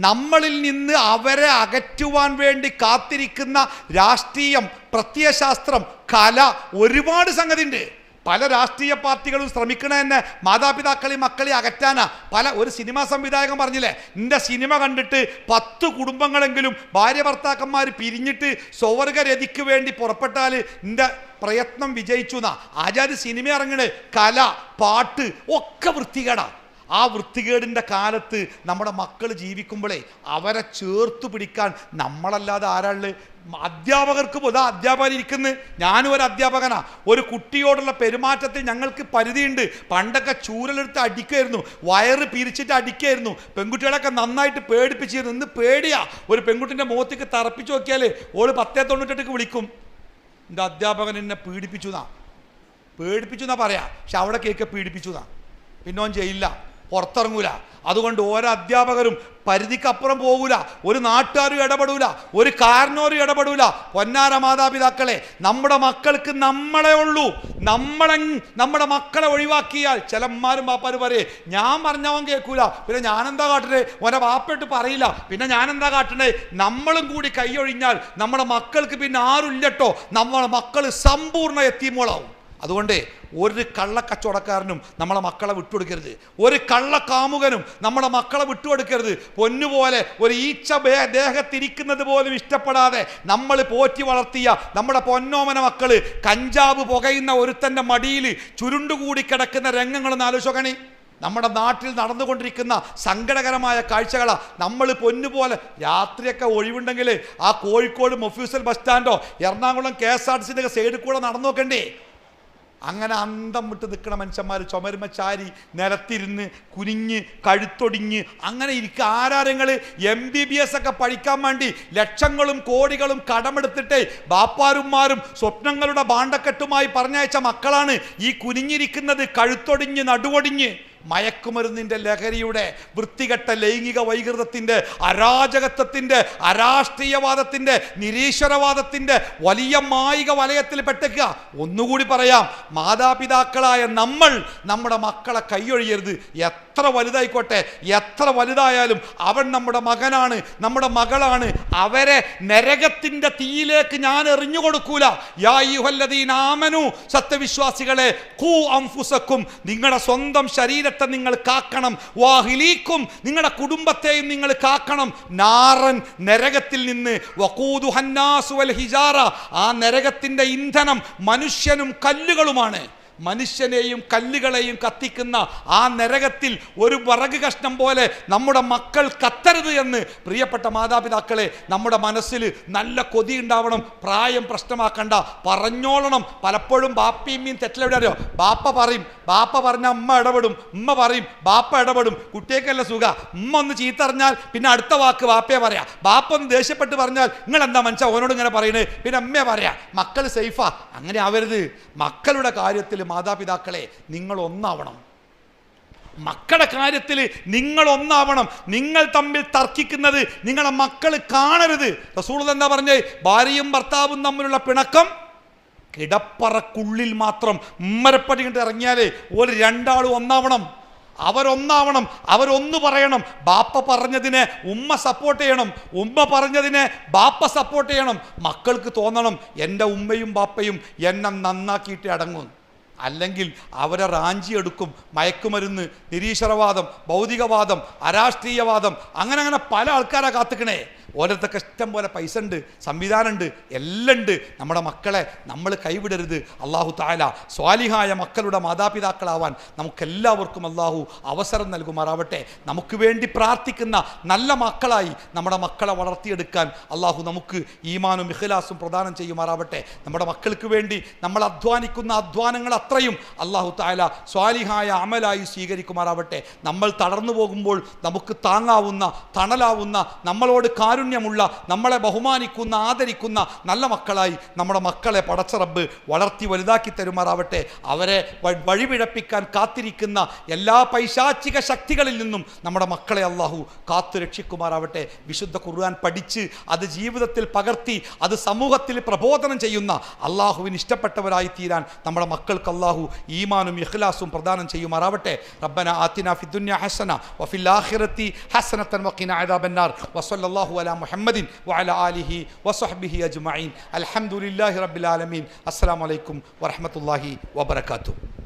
നമ്മളിൽ നിന്ന് അവരെ അകറ്റുവാൻ വേണ്ടി കാത്തിരിക്കുന്ന രാഷ്ട്രീയം, പ്രത്യയശാസ്ത്രം, കല, ഒരുപാട് സംഗതി ഉണ്ട്. പല രാഷ്ട്രീയ പാർട്ടികളും ശ്രമിക്കണ തന്നെ മാതാപിതാക്കളെയും മക്കളെയും അകറ്റാനാ. ഒരു സിനിമാ സംവിധായകൻ പറഞ്ഞില്ലേ, എൻ്റെ സിനിമ കണ്ടിട്ട് 10 കുടുംബങ്ങളെങ്കിലും ഭാര്യ ഭർത്താക്കന്മാർ പിരിഞ്ഞിട്ട് സ്വർഗരതിക്ക് വേണ്ടി പുറപ്പെട്ടാൽ എൻ്റെ പ്രയത്നം വിജയിച്ചു എന്നാ. ആചാര്യ സിനിമ ഇറങ്ങണേ, കല, പാട്ട് ഒക്കെ വൃത്തികേടാ. ആ വൃത്തികേടിൻ്റെ കാലത്ത് നമ്മുടെ മക്കൾ ജീവിക്കുമ്പോഴേ അവരെ ചേർത്ത് പിടിക്കാൻ നമ്മളല്ലാതെ ആരാള്? അധ്യാപകർക്ക് പോതാ അധ്യാപകൻ ഇരിക്കുന്നു. ഞാനും ഒരു അധ്യാപകനാ. ഒരു കുട്ടിയോടുള്ള പെരുമാറ്റത്തിൽ ഞങ്ങൾക്ക് പരിധിയുണ്ട്. പണ്ടൊക്കെ ചൂരലെടുത്ത് അടിക്കുമായിരുന്നു, വയറ് പിരിച്ചിട്ട് അടിക്കുമായിരുന്നു, പെൺകുട്ടികളൊക്കെ നന്നായിട്ട് പേടിപ്പിച്ചിരുന്നു. ഇന്ന് പേടിയാ. ഒരു പെൺകുട്ടിൻ്റെ മുഖത്തേക്ക് തറപ്പിച്ച് നോക്കിയാൽ ഓള് 1098 വിളിക്കും, എൻ്റെ അധ്യാപകൻ എന്നെ പേടിപ്പിച്ചു എന്നാ പറയാ. പക്ഷെ അവിടെ കേൾക്കെ പീഡിപ്പിച്ചു എന്നാ. പിന്നെ ഓൻ ചെയ്യില്ല, പുറത്തിറങ്ങൂല. അതുകൊണ്ട് ഓരോ അധ്യാപകരും പരിധിക്കപ്പുറം പോകൂല, ഒരു നാട്ടുകാരും ഇടപെടൂല, ഒരു കാരണവരും ഇടപെടൂല. പൊന്നാര മാതാപിതാക്കളെ, നമ്മുടെ മക്കൾക്ക് നമ്മളെ ഉള്ളൂ. നമ്മുടെ മക്കളെ ഒഴിവാക്കിയാൽ ചില അമ്മമാരും പാപ്പാരും പറയേ, ഞാൻ പറഞ്ഞവൻ കേൾക്കൂല, പിന്നെ ഞാനെന്താ കാട്ടണേ, ഓനെ വാപ്പയിട്ട് പറയില്ല, പിന്നെ ഞാനെന്താ കാട്ടണേ. നമ്മളും കൂടി കൈയൊഴിഞ്ഞാൽ നമ്മുടെ മക്കൾക്ക് പിന്നെ ആരുമില്ലട്ടോ. നമ്മുടെ മക്കൾ സമ്പൂർണ്ണ യത്തീമുകളാവും. അതുകൊണ്ട് ഒരു കള്ളക്കച്ചവടക്കാരനും നമ്മളെ മക്കളെ വിട്ടുകൊടുക്കരുത്. ഒരു കള്ളക്കാമുകനും നമ്മുടെ മക്കളെ വിട്ടുകൊടുക്കരുത്. പൊന്നുപോലെ ഒരു ഈച്ച ദേഹത്തിരിക്കുന്നത് പോലും ഇഷ്ടപ്പെടാതെ നമ്മൾ പോറ്റി വളർത്തിയ നമ്മുടെ പൊന്നോമന മക്കൾ കഞ്ചാവ് പുകയുന്ന ഒരുത്തൻ്റെ മടിയിൽ ചുരുണ്ടുകൂടി കിടക്കുന്ന രംഗങ്ങളൊന്ന് ആലോചിക്കണേ. നമ്മുടെ നാട്ടിൽ നടന്നുകൊണ്ടിരിക്കുന്ന സങ്കടകരമായ കാഴ്ചകളാണ്. നമ്മൾ പൊന്നുപോലെ രാത്രിയൊക്കെ ഒഴിവുണ്ടെങ്കിൽ ആ കോഴിക്കോട് മൊഫ്യൂസൽ ബസ് സ്റ്റാൻഡോ എറണാകുളം KSRTC സൈഡിൽ കൂടെ നടന്നു നോക്കണ്ടേ. അങ്ങനെ അന്തം വിട്ട് നിൽക്കണ മനുഷ്യന്മാർ ചുമരുമ ചാരി നിലത്തിരുന്ന് കുനിഞ്ഞ് കഴുത്തൊടിഞ്ഞ് അങ്ങനെ ഇരിക്കുക. ആരാരങ്ങൾ MBBS ഒക്കെ പഠിക്കാൻ വേണ്ടി ലക്ഷങ്ങളും കോടികളും കടമെടുത്തിട്ട് ബാപ്പാരുമാരും സ്വപ്നങ്ങളുടെ ഭാണ്ഡക്കെട്ടുമായി പറഞ്ഞയച്ച മക്കളാണ് ഈ കുനിഞ്ഞിരിക്കുന്നത്, കഴുത്തൊടിഞ്ഞ് നടുവൊടിഞ്ഞ്. മയക്കുമരുന്നിൻ്റെ ലഹരിയുടെ, വൃത്തികെട്ട ലൈംഗിക വൈകൃതത്തിൻ്റെ, അരാജകത്വത്തിൻ്റെ, അരാഷ്ട്രീയവാദത്തിൻ്റെ, നിരീശ്വരവാദത്തിൻ്റെ വലിയ മായിക വലയത്തിൽ പെട്ടേക്കുക. ഒന്നുകൂടി പറയാം, മാതാപിതാക്കളായ നമ്മുടെ മക്കളെ കൈയൊഴിയരുത്. എത്ര വലുതായിക്കോട്ടെ, എത്ര വലുതായാലും അവൻ നമ്മുടെ മകനാണ്, നമ്മുടെ മകളാണ്. അവരെ നരകത്തിൻ്റെ തീയിലേക്ക് ഞാൻ എറിഞ്ഞു കൊടുക്കൂല. യാ അയ്യുഹല്ലദീന ആമനു, സത്യവിശ്വാസികളെ, ഖൂ അൻഫുസക്കും, നിങ്ങളുടെ സ്വന്തം ശരീരത്തെ നിങ്ങൾ കാക്കണം. വാഹിലീക്കും, നിങ്ങളുടെ കുടുംബത്തെയും നിങ്ങൾ കാക്കണം. നാറൻ, നരകത്തിൽ നിന്ന്. വഖൂദുഹന്നാസു വൽ ഹിജാറ, ആ നരകത്തിൻ്റെ ഇന്ധനം മനുഷ്യനും കല്ലുകളുമാണ്. മനുഷ്യനെയും കല്ലുകളെയും കത്തിക്കുന്ന ആ നരകത്തിൽ ഒരു വിറക് കഷ്ണം പോലെ നമ്മുടെ മക്കൾ കത്തരുത് എന്ന് പ്രിയപ്പെട്ട മാതാപിതാക്കളെ നമ്മുടെ മനസ്സിൽ നല്ല കൊതി ഉണ്ടാവണം. പ്രായം പ്രശ്നമാക്കണ്ട, പറഞ്ഞോളണം. പലപ്പോഴും ബാപ്പയും തെറ്റിലെവിടെ അറിയോ, ബാപ്പ പറഞ്ഞാൽ അമ്മ ഇടപെടും, ഉമ്മ പറയും ബാപ്പ ഇടപെടും. കുട്ടിയേക്കല്ല സുഖ, ഉമ്മ ഒന്ന് ചീത്തറിഞ്ഞാൽ പിന്നെ അടുത്ത വാക്ക് ബാപ്പയെ പറയാ. ബാപ്പ ഒന്ന് ദേഷ്യപ്പെട്ട് പറഞ്ഞാൽ നിങ്ങൾ എന്താ മനുഷ്യ ഓനോട് ഇങ്ങനെ പറയണേ, പിന്നെ അമ്മയെ പറയാ. മക്കൾ സേഫാ. അങ്ങനെ ആവരുത്. മക്കളുടെ കാര്യത്തിൽ മാതാപിതാക്കളെ നിങ്ങൾ ഒന്നാവണം. മക്കളുടെ കാര്യത്തിൽ നിങ്ങൾ ഒന്നാവണം. നിങ്ങൾ തമ്മിൽ തർക്കിക്കുന്നത് നിങ്ങളുടെ മക്കൾ കാണരുത്. റസൂൽ എന്താ പറഞ്ഞേ, ഭാര്യയും ഭർത്താവും തമ്മിലുള്ള പിണക്കം കിടപ്പറക്കുള്ളിൽ മാത്രം. ഉമ്മരപ്പടി കണ്ട് ഇറങ്ങിയാലേ ഒരു രണ്ടാളും ഒന്നാവണം. അവരൊന്നാവണം, അവരൊന്നു പറയണം. ബാപ്പ പറഞ്ഞതിനെ ഉമ്മ സപ്പോർട്ട് ചെയ്യണം, ഉമ്മ പറഞ്ഞതിനെ ബാപ്പ സപ്പോർട്ട് ചെയ്യണം. മക്കൾക്ക് തോന്നണം എൻ്റെ ഉമ്മയും ബാപ്പയും എന്നെ നന്നാക്കിയിട്ട് അടങ്ങും. അല്ലെങ്കിൽ അവരെ റാഞ്ചിയെടുക്കും. മയക്കുമരുന്ന്, നിരീശ്വരവാദം, ഭൗതികവാദം, അരാഷ്ട്രീയവാദം, അങ്ങനെ പല ആൾക്കാരെ കാത്തിക്കണേ. ഓരോരുത്തർക്ക് ഇഷ്ടം പോലെ പൈസ ഉണ്ട്, സംവിധാനമുണ്ട്, എല്ലാം ഉണ്ട്. നമ്മുടെ മക്കളെ നമ്മൾ കൈവിടരുത്. അള്ളാഹു തആല സ്വാലിഹായ മക്കളുടെ മാതാപിതാക്കളാവാൻ നമുക്കെല്ലാവർക്കും അള്ളാഹു അവസരം നൽകുമാറാവട്ടെ. നമുക്ക് വേണ്ടി പ്രാർത്ഥിക്കുന്ന നല്ല മക്കളായി നമ്മുടെ മക്കളെ വളർത്തിയെടുക്കാൻ അള്ളാഹു നമുക്ക് ഈമാനും ഇഖ്ലാസും പ്രദാനം ചെയ്യുമാറാവട്ടെ. നമ്മുടെ മക്കൾക്ക് വേണ്ടി നമ്മൾ അധ്വാനിക്കുന്ന അധ്വാനങ്ങൾ അത്രയും അള്ളാഹു തആല സ്വാലിഹായ അമലായി സ്വീകരിക്കുമാറാവട്ടെ. നമ്മൾ തളർന്നു പോകുമ്പോൾ നമുക്ക് താങ്ങാവുന്ന തണലാവുന്ന നമ്മളോട് കാരുണ്യമുള്ള നമ്മളെ ബഹുമാനിക്കുന്ന ആദരിക്കുന്ന നല്ല മക്കളായി നമ്മുടെ മക്കളെ പടച്ച റബ്ബ് വളർത്തി വലുതാക്കി തരുമാറാവട്ടെ. അവരെ വഴിപിഴപ്പിക്കാൻ കാത്തിരിക്കുന്ന എല്ലാ പൈശാചിക ശക്തികളിൽ നിന്നും നമ്മുടെ മക്കളെ അള്ളാഹു കാത്തു രക്ഷിക്കുമാറാവട്ടെ. വിശുദ്ധ ഖുർആൻ പഠിച്ച് അത് ജീവിതത്തിൽ പകർത്തി അത് സമൂഹത്തിൽ പ്രബോധനം ചെയ്യുന്ന അള്ളാഹുവിന് ഇഷ്ടപ്പെട്ടവരായി തീരാൻ നമ്മുടെ മക്കൾക്ക് അള്ളാഹു ഈമാനും ഇഖ്ലാസും പ്രദാനം ചെയ്യുമാറാവട്ടെ. റബ്ബന ആതിനാ ഫിദ്ദുനിയ ഹസന വഫിൽ ആഖിറതി ഹസനതൻ വഖിനാ അദാബന്നാർ വസല്ലല്ലാഹു അലാ മുഹമ്മദിൻ വഅലാ ആലിഹി വസഹ്ബിഹി അജ്മഈൻ. അൽഹംദുലില്ലാഹി റബ്ബിൽ ആലമീൻ. അസ്സലാമു അലൈക്കും വറഹ്മത്തുള്ളാഹി വബറകാതുഹു.